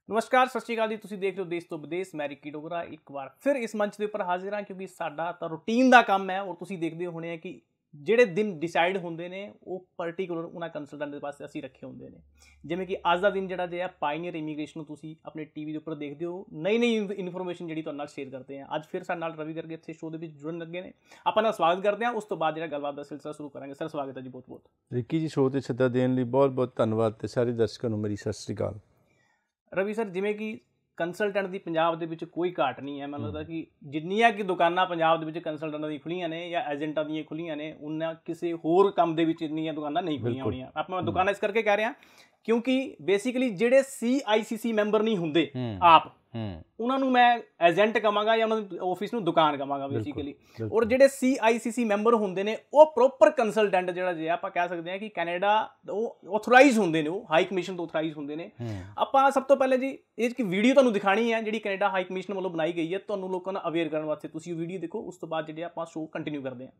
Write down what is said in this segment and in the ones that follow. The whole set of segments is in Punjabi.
नमस्कार सत श्री अकाल जी। तुसीं देख रहे हो देश तो विदेश। मैं रिकी डोगरा एक बार फिर इस मंच के उपर हाजिर हाँ, क्योंकि साडा तो रूटीन का काम है और तुसीं देखते होने कि ਜਿਹੜੇ दिन डिसाइड होंगे ने वो पर्टिकुलर उन्होंने कंसलटेंट के पास असीं रखे होंगे ने। जिवें कि अज का दिन जिहड़ा जे पायनीयर इमीग्रेशन नूं तुसीं अपने टीवी के उपर देखते हो, नई नई इन्फॉर्मेशन जिहड़ी तुहाडे नाल शेयर करते हैं। अज फिर साडे नाल रवि गर्ग इत्थे शो दे विच जुड़न लगे ने। आपां नाल स्वागत करते हैं, उस तो बाद जिहड़ा गलबात का सिलसिला शुरू करांगे। सर स्वागत है जी, बहुत बहुत। रिकी जी शो ते सद्दा देण लई बहुत बहुत धन्नवाद ते सारे दर्शकों नूं मेरी सत श्री अकाल। रवि सर, जिवें कि कंसलटेंट की पंजाब दे विच कोई घाट नहीं है। मैं लगता कि जिन्नियां कि दुकानां पंजाब दे विच कंसलटेंटां दी खुलियां ने या एजेंटां दी खुलियां ने, उन्ना किसी होर काम दे विच इन्नियां दुकानां नहीं खुलियां होणीआं। आपां दुकानां इस करके कह रहे हैं क्योंकि बेसिकली ਜਿਹੜੇ CICC ਮੈਂਬਰ नहीं ਹੁੰਦੇ आप ਉਹਨਾਂ ਨੂੰ ਮੈਂ ਏਜੰਟ ਕਹਾਂਗਾ ਜਾਂ ਉਹਨਾਂ ਦੀ ਆਫਿਸ ਨੂੰ ਦੁਕਾਨ ਕਹਾਂਗਾ ਬੇਸਿਕਲੀ। ਔਰ ਜਿਹੜੇ CICC ਮੈਂਬਰ ਹੁੰਦੇ ਨੇ ਉਹ ਪ੍ਰੋਪਰ ਕੰਸਲਟੈਂਟ ਜਿਹੜਾ ਜੇ ਆਪਾਂ ਕਹਿ ਸਕਦੇ ਹਾਂ ਕਿ ਕੈਨੇਡਾ ਉਹ ਆਥੋਰਾਈਜ਼ ਹੁੰਦੇ ਨੇ, ਉਹ ਹਾਈ ਕਮਿਸ਼ਨ ਤੋਂ ਆਥੋਰਾਈਜ਼ ਹੁੰਦੇ ਨੇ। ਆਪਾਂ ਸਭ ਤੋਂ ਪਹਿਲੇ ਜੀ ਇਹ ਕਿ ਵੀਡੀਓ ਤੁਹਾਨੂੰ ਦਿਖਾਣੀ ਹੈ ਜਿਹੜੀ ਕੈਨੇਡਾ ਹਾਈ ਕਮਿਸ਼ਨ ਵੱਲੋਂ ਬਣਾਈ ਗਈ ਹੈ, ਤੁਹਾਨੂੰ ਲੋਕਾਂ ਨੂੰ ਅਵੇਅਰ ਕਰਨ ਵਾਸਤੇ। ਤੁਸੀਂ ਉਹ ਵੀਡੀਓ ਦੇਖੋ, ਉਸ ਤੋਂ ਬਾਅਦ ਜਿਹੜੇ ਆਪਾਂ ਸ਼ੋਅ ਕੰਟੀਨਿਊ ਕਰਦੇ ਹਾਂ।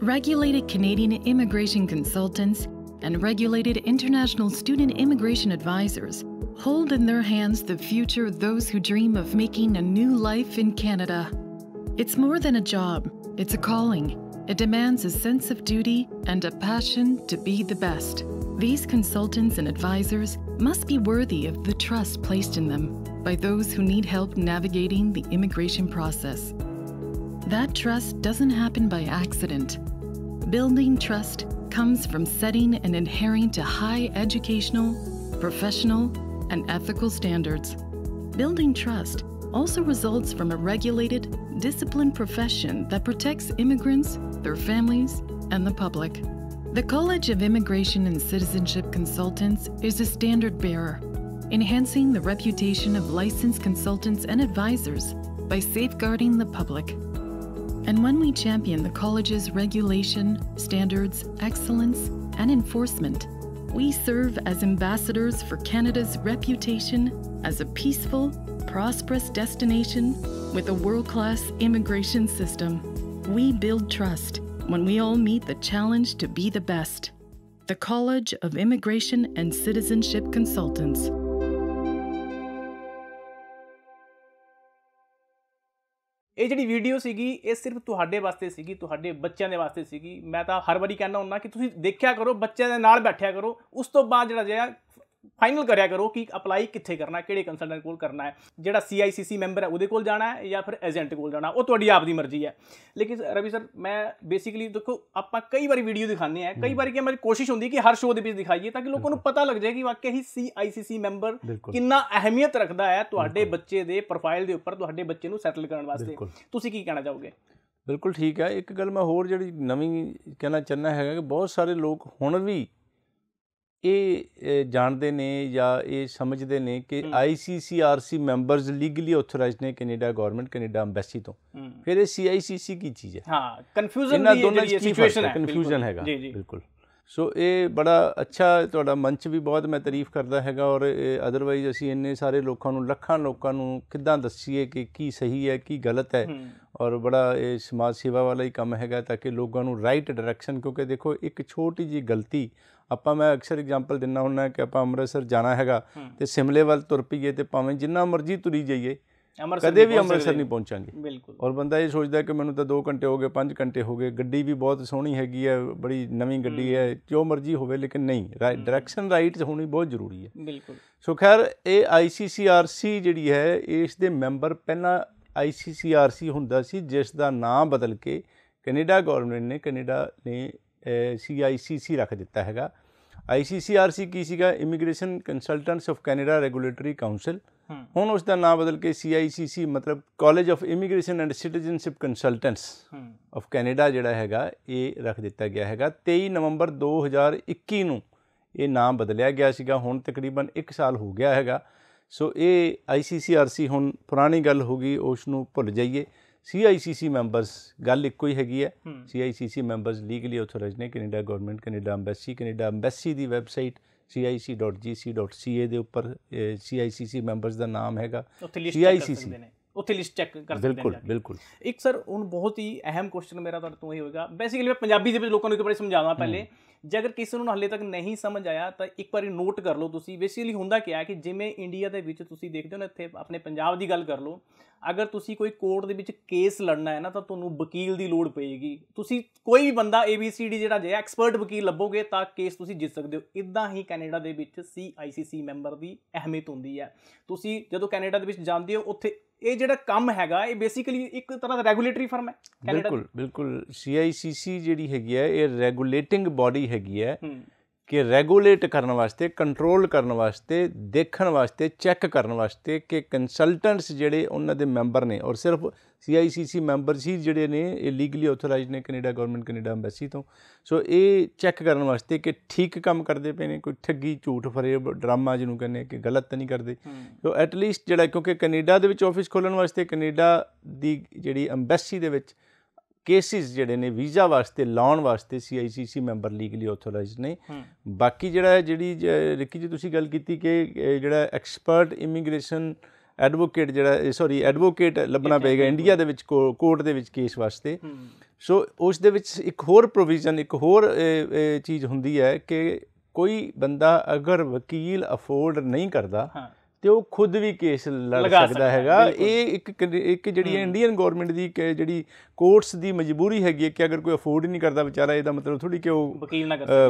Regulated Canadian immigration consultants and regulated international student immigration advisors hold in their hands the future of those who dream of making a new life in Canada. It's more than a job, it's a calling. It demands a sense of duty and a passion to be the best. These consultants and advisors must be worthy of the trust placed in them by those who need help navigating the immigration process. That trust doesn't happen by accident. Building trust comes from setting and adhering to high educational, professional, and ethical standards. Building trust also results from a regulated, disciplined profession that protects immigrants, their families, and the public. The College of Immigration and Citizenship Consultants is a standard bearer, enhancing the reputation of licensed consultants and advisors by safeguarding the public. And when we champion the college's regulation, standards, excellence, and enforcement, we serve as ambassadors for Canada's reputation as a peaceful, prosperous destination with a world-class immigration system. We build trust when we all meet the challenge to be the best. The College of Immigration and Citizenship Consultants. ਇਹ ਜਿਹੜੀ ਵੀਡੀਓ ਸੀਗੀ ਇਹ ਸਿਰਫ ਤੁਹਾਡੇ ਵਾਸਤੇ ਸੀਗੀ, ਤੁਹਾਡੇ ਬੱਚਿਆਂ ਦੇ ਵਾਸਤੇ ਸੀਗੀ। ਮੈਂ ਤਾਂ ਹਰ ਵਾਰੀ ਕਹਿੰਦਾ ਹੁੰਦਾ ਕਿ ਤੁਸੀਂ ਦੇਖਿਆ ਕਰੋ, ਬੱਚਿਆਂ ਦੇ ਨਾਲ ਬੈਠਿਆ ਕਰੋ, ਉਸ ਤੋਂ ਬਾਅਦ ਜਿਹੜਾ ਜਿਹਾ ਫਾਈਨਲ ਕਰਿਆ ਕਰੋ ਕਿ ਅਪਲਾਈ ਕਿੱਥੇ ਕਰਨਾ, ਕਿਹੜੇ ਕੰਸਲਟੈਂਟ ਕੋਲ ਕਰਨਾ ਹੈ। ਜਿਹੜਾ CICC ਮੈਂਬਰ ਹੈ ਉਹਦੇ ਕੋਲ ਜਾਣਾ ਹੈ ਜਾਂ ਫਿਰ ਏਜੰਟ ਕੋਲ ਜਾਣਾ, ਉਹ ਤੁਹਾਡੀ ਆਪ ਦੀ ਮਰਜ਼ੀ ਹੈ। ਲੇਕਿਨ ਰਵੀ ਸਰ, ਮੈਂ ਬੇਸਿਕਲੀ ਦੇਖੋ ਆਪਾਂ ਕਈ ਵਾਰੀ ਵੀਡੀਓ ਦਿਖਾਉਂਦੇ ਹਾਂ, ਕਈ ਵਾਰੀ ਕਿ ਮੇਰੀ ਕੋਸ਼ਿਸ਼ ਹੁੰਦੀ ਕਿ ਹਰ ਸ਼ੋਅ ਦੇ ਵਿੱਚ ਦਿਖਾਈਏ ਤਾਂ ਕਿ ਲੋਕਾਂ ਨੂੰ ਪਤਾ ਲੱਗ ਜਾਏ ਕਿ ਵਾਕਈ ਹੀ CICC ਮੈਂਬਰ ਕਿੰਨਾ ਅਹਿਮੀਅਤ ਰੱਖਦਾ ਹੈ ਤੁਹਾਡੇ ਬੱਚੇ ਦੇ ਪ੍ਰੋਫਾਈਲ ਦੇ ਉੱਪਰ, ਤੁਹਾਡੇ ਬੱਚੇ ਨੂੰ ਸੈਟਲ ਕਰਨ ਵਾਸਤੇ। ਤੁਸੀਂ ਕੀ ਕਹਿਣਾ ਚਾਹੋਗੇ? ਬਿਲਕੁਲ ਠੀਕ ਹੈ। ਇੱਕ ਗੱਲ ਮੈਂ ਹੋਰ ਜਿਹੜੀ ਨਵੀਂ ਕਹਿਣਾ ਚਾਹੁੰਦਾ ਹੈਗਾ ਕਿ ਬਹੁਤ ਸਾਰੇ ਲੋਕ ਹੁਣ ਵੀ ਇਹ ਜਾਣਦੇ ਨੇ ਜਾਂ ਇਹ ਸਮਝਦੇ ਨੇ ਕਿ ICCRC ਮੈਂਬਰਸ ਲੀਗਲੀ ਆਥੋਰਾਈਜ਼ਡ ਨੇ ਕੈਨੇਡਾ ਗਵਰਨਮੈਂਟ, ਕੈਨੇਡਾ ਅੰਬੈਸੀ ਤੋਂ। ਫਿਰ ਇਹ CICC ਕੀ ਚੀਜ਼ ਹੈ? ਹਾਂ, ਕਨਫਿਊਜ਼ਨ ਦੀ ਸਿਚੁਏਸ਼ਨ ਹੈ, ਕਨਫਿਊਜ਼ਨ ਹੈਗਾ ਬਿਲਕੁਲ। ਸੋ ਇਹ ਬੜਾ ਅੱਛਾ ਤੁਹਾਡਾ ਮੰਚ ਵੀ ਬਹੁਤ ਮੈਂ ਤਾਰੀਫ ਕਰਦਾ ਹੈਗਾ। ਔਰ ਅਦਰਵਾਈਜ਼ ਅਸੀਂ ਇੰਨੇ ਸਾਰੇ ਲੋਕਾਂ ਨੂੰ, ਲੱਖਾਂ ਲੋਕਾਂ ਨੂੰ ਕਿੱਦਾਂ ਦੱਸੀਏ ਕਿ ਕੀ ਸਹੀ ਹੈ ਕੀ ਗਲਤ ਹੈ। ਔਰ ਬੜਾ ਇਹ ਸਮਾਜ ਸੇਵਾ ਵਾਲਾ ਹੀ ਕੰਮ ਹੈਗਾ ਤਾਂ ਕਿ ਲੋਕਾਂ ਨੂੰ ਰਾਈਟ ਡਾਇਰੈਕਸ਼ਨ, ਕਿਉਂਕਿ ਦੇਖੋ ਇੱਕ ਛੋਟੀ ਜਿਹੀ ਗਲਤੀ ਆਪਾਂ, ਮੈਂ ਅਕਸਰ ਐਗਜ਼ਾਮਪਲ ਦਿੰਦਾ ਹੁੰਦਾ ਕਿ ਆਪਾਂ ਅੰਮ੍ਰਿਤਸਰ ਜਾਣਾ ਹੈਗਾ ਅਤੇ ਸ਼ਿਮਲੇ ਵੱਲ ਤੁਰ ਪਈਏ ਅਤੇ ਭਾਵੇਂ ਜਿੰਨਾ ਮਰਜ਼ੀ ਤੁਰੀ ਜਾਈਏ ਕਦੇ ਵੀ ਅੰਮ੍ਰਿਤਸਰ ਨਹੀਂ ਪਹੁੰਚਾਂਗੇ। ਬਿਲਕੁਲ। ਔਰ ਬੰਦਾ ਇਹ ਸੋਚਦਾ ਕਿ ਮੈਨੂੰ ਤਾਂ 2 ਘੰਟੇ ਹੋ ਗਏ, 5 ਘੰਟੇ ਹੋ ਗਏ, ਗੱਡੀ ਵੀ ਬਹੁਤ ਸੋਹਣੀ ਹੈਗੀ ਹੈ, ਬੜੀ ਨਵੀਂ ਗੱਡੀ ਹੈ, ਜੋ ਮਰਜ਼ੀ ਹੋਵੇ, ਲੇਕਿਨ ਨਹੀਂ, ਡਾਇਰੈਕਸ਼ਨ ਰਾਈਟ ਹੋਣੀ ਬਹੁਤ ਜ਼ਰੂਰੀ ਹੈ। ਬਿਲਕੁਲ। ਸੋ ਖੈਰ ਇਹ ICCRC ਜਿਹੜੀ ਹੈ ਇਸ ਦੇ ਮੈਂਬਰ ਪਹਿਲਾਂ ICCRC ਹੁੰਦਾ ਸੀ, ਜਿਸ ਦਾ ਨਾਂ ਬਦਲ ਕੇ ਕੈਨੇਡਾ ਗੌਰਮੈਂਟ ਨੇ, ਕੈਨੇਡਾ ਨੇ CICC ਰੱਖ ਦਿੱਤਾ ਹੈਗਾ। ICCRC ਕੀ ਸੀਗਾ? Immigration consultants of Canada regulatory council. ਹੁਣ ਉਸ ਦਾ ਨਾਂ ਬਦਲ ਕੇ CICC ਮਤਲਬ college of immigration and citizenship consultants of Canada ਜਿਹੜਾ ਹੈਗਾ ਇਹ ਰੱਖ ਦਿੱਤਾ ਗਿਆ ਹੈਗਾ। 23 ਨਵੰਬਰ 2021 ਨੂੰ ਇਹ ਨਾਮ ਬਦਲਿਆ ਗਿਆ ਸੀਗਾ। ਹੁਣ ਤਕਰੀਬਨ 1 ਸਾਲ ਹੋ ਗਿਆ ਹੈਗਾ। ਸੋ ਇਹ ICCRC ਹੁਣ ਪੁਰਾਣੀ ਗੱਲ ਹੋ ਗਈ, ਉਸ ਨੂੰ ਭੁੱਲ ਜਾਈਏ। CICC ਮੈਂਬਰਸ ਗੱਲ ਇੱਕੋ ਹੀ ਹੈਗੀ ਹੈ। CICC ਮੈਂਬਰਸ ਲੀਗਲੀ ਆਥੋਰਾਈਜ਼ਡ ਨੇ Canada government, Canada embassy. Canada embassy ਦੀ ਵੈਬਸਾਈਟ cic.gc.ca ਦੇ ਉੱਪਰ CICC ਮੈਂਬਰਸ ਦਾ ਨਾਮ ਹੈਗਾ। CICC ਉੱਥੇ ਲਿਸਟ ਚੈੱਕ ਕਰ ਸਕਦੇ ਬਿਲਕੁਲ ਬਿਲਕੁਲ। ਇੱਕ ਸਰ ਹੁਣ ਬਹੁਤ ਹੀ ਅਹਿਮ ਕੁਐਸਚਨ ਮੇਰਾ ਤੁਹਾਡੇ ਤੋਂ ਇਹ ਹੋਏਗਾ, ਬੇਸਿਕਲੀ ਮੈਂ ਪੰਜਾਬੀ ਦੇ ਵਿੱਚ ਲੋਕਾਂ ਨੂੰ ਇੱਕ ਵਾਰੀ ਸਮਝਾਵਾਂ ਪਹਿਲੇ ਜੇ ਅਗਰ ਕਿਸੇ ਨੂੰ ਹਾਲੇ ਤੱਕ ਨਹੀਂ ਸਮਝ ਆਇਆ ਤਾਂ ਇੱਕ ਵਾਰੀ ਨੋਟ ਕਰ ਲਓ ਤੁਸੀਂ। ਬੇਸਿਕਲੀ ਹੁੰਦਾ ਕੀ ਹੈ ਕਿ ਜਿਵੇਂ ਇੰਡੀਆ ਦੇ ਵਿੱਚ ਤੁਸੀਂ ਦੇਖਦੇ ਹੋ ਨਾ, ਇੱਥੇ ਆਪਣੇ ਪੰਜਾਬ ਦੀ ਗੱਲ ਕਰ ਲਓ, ਅਗਰ ਤੁਸੀਂ ਕੋਈ ਕੋਰਟ ਦੇ ਵਿੱਚ ਕੇਸ ਲੜਨਾ ਹੈ ਨਾ ਤਾਂ ਤੁਹਾਨੂੰ ਵਕੀਲ ਦੀ ਲੋੜ ਪਏਗੀ। ਤੁਸੀਂ ਕੋਈ ਵੀ ਬੰਦਾ ABCD ਜਿਹੜਾ ਜੇ ਐਕਸਪਰਟ ਵਕੀਲ ਲੱਭੋਗੇ ਤਾਂ ਕੇਸ ਤੁਸੀਂ ਜਿੱਤ ਸਕਦੇ ਹੋ। ਇੱਦਾਂ ਹੀ ਕੈਨੇਡਾ ਦੇ ਵਿੱਚ CICC ਮੈਂਬਰ ਦੀ ਅਹਿਮੀਅਤ ਹੁੰਦੀ ਹੈ। ਤੁਸੀਂ ਜਦੋਂ ਕੈਨੇਡਾ ਦੇ ਵਿੱਚ ਜਾਂਦੇ ਹੋ, ਉੱਥੇ ਇਹ ਜਿਹੜਾ ਕੰਮ ਹੈਗਾ ਇਹ ਬੇਸਿਕਲੀ ਇੱਕ ਤਰ੍ਹਾਂ ਦਾ ਰੈਗੂਲੇਟਰੀ ਫਰਮ ਹੈ। ਬਿਲਕੁਲ ਬਿਲਕੁਲ। CICC ਜਿਹੜੀ ਹੈਗੀ ਹੈ ਇਹ ਰੈਗੂਲੇਟਿੰਗ ਬਾਡੀ ਹੈਗੀ ਹੈ ਕਿ ਰੈਗੂਲੇਟ ਕਰਨ ਵਾਸਤੇ, ਕੰਟਰੋਲ ਕਰਨ ਵਾਸਤੇ, ਦੇਖਣ ਵਾਸਤੇ, ਚੈੱਕ ਕਰਨ ਵਾਸਤੇ ਕਿ ਕੰਸਲਟੈਂਟਸ ਜਿਹੜੇ ਉਹਨਾਂ ਦੇ ਮੈਂਬਰ ਨੇ, ਔਰ ਸਿਰਫ CICC ਮੈਂਬਰ ਹੀ ਜਿਹੜੇ ਨੇ ਇਹ ਲੀਗਲੀ ਆਥੋਰਾਈਜ਼ਡ ਨੇ ਕੈਨੇਡਾ ਗਵਰਨਮੈਂਟ, ਕੈਨੇਡਾ ਐਮਬੈਸੀ ਤੋਂ। ਸੋ ਇਹ ਚੈੱਕ ਕਰਨ ਵਾਸਤੇ ਕਿ ਠੀਕ ਕੰਮ ਕਰਦੇ ਪਏ ਨੇ, ਕੋਈ ਠੱਗੀ, ਝੂਠ, ਫਰੇਬ, ਡਰਾਮਾ ਜਿਹਨੂੰ ਕਹਿੰਦੇ ਕਿ ਗਲਤ ਤਾਂ ਨਹੀਂ ਕਰਦੇ। ਸੋ ਐਟਲੀਸਟ ਜਿਹੜਾ, ਕਿਉਂਕਿ ਕੈਨੇਡਾ ਦੇ ਵਿੱਚ ਆਫਿਸ ਖੋਲ੍ਹਣ ਵਾਸਤੇ ਕੈਨੇਡਾ ਦੀ ਜਿਹੜੀ ਐਮਬੈਸੀ ਦੇ ਵਿੱਚ ਕੇਸਿਸ ਜਿਹੜੇ ਨੇ ਵੀਜ਼ਾ ਵਾਸਤੇ ਲਾਉਣ ਵਾਸਤੇ CICC ਮੈਂਬਰ ਲੀਗਲੀ ਆਥੋਰਾਈਜ਼ਡ ਨੇ। ਬਾਕੀ ਜਿਹੜੀ ਰਿੱਕੀ ਜੀ ਤੁਸੀਂ ਗੱਲ ਕੀਤੀ ਕਿ ਜਿਹੜਾ ਐਕਸਪਰਟ ਇਮੀਗ੍ਰੇਸ਼ਨ ਐਡਵੋਕੇਟ ਐਡਵੋਕੇਟ ਲੱਭਣਾ ਪਏਗਾ ਇੰਡੀਆ ਦੇ ਵਿੱਚ ਕੋਰਟ ਦੇ ਵਿੱਚ ਕੇਸ ਵਾਸਤੇ। ਸੋ ਉਸ ਦੇ ਵਿੱਚ ਇੱਕ ਹੋਰ ਪ੍ਰੋਵੀਜ਼ਨ, ਇੱਕ ਹੋਰ ਚੀਜ਼ ਹੁੰਦੀ ਹੈ ਕਿ ਕੋਈ ਬੰਦਾ ਅਗਰ ਵਕੀਲ ਅਫੋਰਡ ਨਹੀਂ ਕਰਦਾ ਤੇ ਉਹ ਖੁਦ ਵੀ ਕੇਸ ਲੜ ਸਕਦਾ ਹੈਗਾ। ਇਹ ਇੱਕ ਜਿਹੜੀ ਇੰਡੀਅਨ ਗੌਰਮੈਂਟ ਦੀ ਜਿਹੜੀ ਕੋਰਟਸ ਦੀ ਮਜਬੂਰੀ ਹੈਗੀ ਹੈ ਕਿ ਅਗਰ ਕੋਈ ਅਫੋਰਡ ਹੀ ਨਹੀਂ ਕਰਦਾ ਵਿਚਾਰਾ, ਇਹਦਾ ਮਤਲਬ ਥੋੜ੍ਹੀ ਕਿ ਉਹ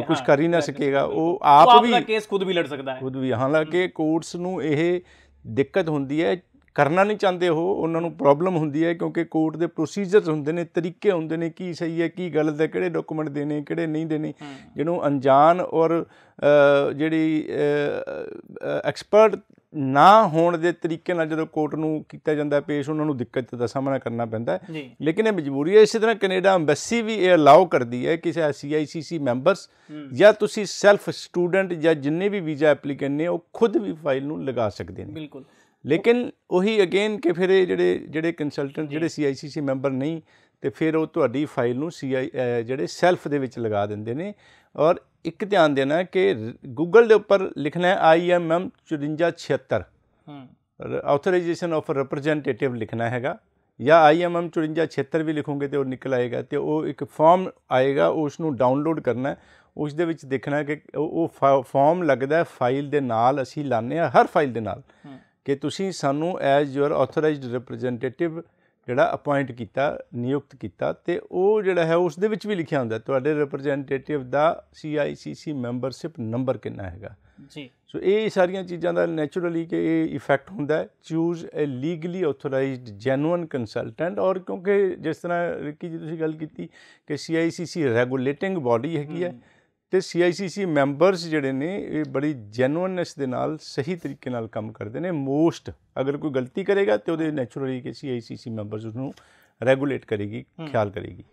ਕੁਛ ਕਰ ਹੀ ਨਾ ਸਕੇਗਾ, ਉਹ ਆਪ ਵੀ ਕੇਸ ਖੁਦ ਵੀ ਲੜ ਸਕਦਾ ਹੈ ਖੁਦ ਵੀ। ਹਾਲਾਂਕਿ ਕੋਰਟਸ ਨੂੰ ਇਹ ਦਿੱਕਤ ਹੁੰਦੀ ਹੈ, ਕਰਨਾ ਨਹੀਂ ਚਾਹੁੰਦੇ ਉਹਨਾਂ ਨੂੰ ਪ੍ਰੋਬਲਮ ਹੁੰਦੀ ਹੈ ਕਿਉਂਕਿ ਕੋਰਟ ਦੇ ਪ੍ਰੋਸੀਜਰਸ ਹੁੰਦੇ ਨੇ, ਤਰੀਕੇ ਹੁੰਦੇ ਨੇ, ਕੀ ਸਹੀ ਹੈ ਕੀ ਗਲਤ ਹੈ, ਕਿਹੜੇ ਡਾਕੂਮੈਂਟ ਦੇਣੇ ਕਿਹੜੇ ਨਹੀਂ ਦੇਣੇ। ਜਿਹਨੂੰ ਅਣਜਾਣ ਔਰ ਜਿਹੜੀ ਐਕਸਪਰਟ ਨਾ ਹੋਣ ਦੇ ਤਰੀਕੇ ਨਾਲ ਜਦੋਂ ਕੋਰਟ ਨੂੰ ਕੀਤਾ ਜਾਂਦਾ ਪੇਸ਼, ਉਹਨਾਂ ਨੂੰ ਦਿੱਕਤ ਦਾ ਸਾਹਮਣਾ ਕਰਨਾ ਪੈਂਦਾ ਹੈ। ਲੇਕਿਨ ਇਹ ਮਜਬੂਰੀ ਹੈ। ਇਸੇ ਤਰ੍ਹਾਂ ਕੈਨੇਡਾ ਐਮਬੈਸੀ ਵੀ ਇਹ ਅਲਾਓ ਕਰਦੀ ਹੈ ਕਿ CICC ਮੈਂਬਰਸ ਜਾਂ ਤੁਸੀਂ ਸੈਲਫ ਸਟੂਡੈਂਟ ਜਾਂ ਜਿੰਨੇ ਵੀ ਵੀਜ਼ਾ ਐਪਲੀਕੈਂਟ ਨੇ ਉਹ ਖੁਦ ਵੀ ਫਾਈਲ ਨੂੰ ਲਗਾ ਸਕਦੇ ਨੇ। ਬਿਲਕੁਲ। ਲੇਕਿਨ ਉਹੀ ਅਗੇਨ ਕਿ ਫਿਰ ਇਹ ਜਿਹੜੇ ਕੰਸਲਟੈਂਟ ਜਿਹੜੇ CICC ਮੈਂਬਰ ਨਹੀਂ, ਤੇ ਫਿਰ ਉਹ ਤੁਹਾਡੀ ਫਾਈਲ ਨੂੰ ਜਿਹੜੇ ਸੈਲਫ ਦੇ ਵਿੱਚ ਲਗਾ ਦਿੰਦੇ ਨੇ। ਔਰ ਇੱਕ ਧਿਆਨ ਦੇਣਾ ਕਿ ਗੂਗਲ ਦੇ ਉੱਪਰ ਲਿਖਣਾ ਹੈ IMM 5476 ਆਥੋਰਾਈਜੇਸ਼ਨ ਆਫ ਰਿਪਰੈਜ਼ੈਂਟੇਟਿਵ ਲਿਖਣਾ ਹੈਗਾ, ਜਾਂ IMM 5476 ਵੀ ਲਿਖੋਗੇ ਤੇ ਉਹ ਨਿਕਲ ਆਏਗਾ। ਤੇ ਉਹ ਇੱਕ ਫਾਰਮ ਆਏਗਾ, ਉਸ ਨੂੰ ਡਾਊਨਲੋਡ ਕਰਨਾ। ਉਸ ਦੇ ਵਿੱਚ ਦੇਖਣਾ ਕਿ ਉਹ ਫਾਰਮ ਲੱਗਦਾ ਫਾਈਲ ਦੇ ਨਾਲ, ਅਸੀਂ ਲਾਉਂਦੇ ਹਾਂ ਹਰ ਫਾਈਲ ਦੇ ਨਾਲ ਕਿ ਤੁਸੀਂ ਸਾਨੂੰ ਐਜ਼ ਯੂਅਰ ਆਥੋਰਾਈਜ਼ਡ ਰਿਪਰੈਜ਼ੈਂਟੇਟਿਵ ਜਿਹੜਾ ਅਪੁਆਇੰਟ ਕੀਤਾ, ਨਿਯੁਕਤ ਕੀਤਾ। ਤੇ ਉਹ ਜਿਹੜਾ ਹੈ ਉਸ ਦੇ ਵਿੱਚ ਵੀ ਲਿਖਿਆ ਹੁੰਦਾ ਤੁਹਾਡੇ ਰਿਪਰੈਜ਼ੈਂਟੇਟਿਵ ਦਾ CICC ਮੈਂਬਰਸ਼ਿਪ ਨੰਬਰ ਕਿੰਨਾ ਹੈਗਾ ਜੀ। ਸੋ ਇਹ ਸਾਰੀਆਂ ਚੀਜ਼ਾਂ ਦਾ ਨੈਚੁਰਲੀ ਕਿ ਇਹ ਇਫੈਕਟ ਹੁੰਦਾ ਹੈ। ਚੂਜ਼ ਏ ਲੀਗਲੀ ਆਥੋਰਾਈਜ਼ਡ ਜੈਨੂਅਨ ਕੰਸਲਟੈਂਟ। ਔਰ ਕਿਉਂਕਿ ਜਿਸ ਤਰ੍ਹਾਂ ਰਿੱਕੀ ਜੀ ਤੁਸੀਂ ਗੱਲ ਕੀਤੀ ਕਿ CICC ਰੈਗੂਲੇਟਿੰਗ ਬਾਡੀ ਹੈਗੀ ਹੈ ਤੇ CICC ਮੈਂਬਰਸ ਜਿਹੜੇ ਨੇ ਇਹ ਬੜੀ ਜੈਨੂਅਨਨੈਸ ਦੇ ਨਾਲ ਸਹੀ ਤਰੀਕੇ ਨਾਲ ਕੰਮ ਕਰਦੇ ਨੇ। ਮੋਸਟ ਅਗਰ ਕੋਈ ਗਲਤੀ ਕਰੇਗਾ ਤੇ ਉਹਦੇ ਨੈਚੁਰਲੀ ਕਿ CICC ਮੈਂਬਰਸ ਉਸਨੂੰ ਰੈਗੂਲੇਟ ਕਰੇਗੀ, ਖਿਆਲ ਕਰੇਗੀ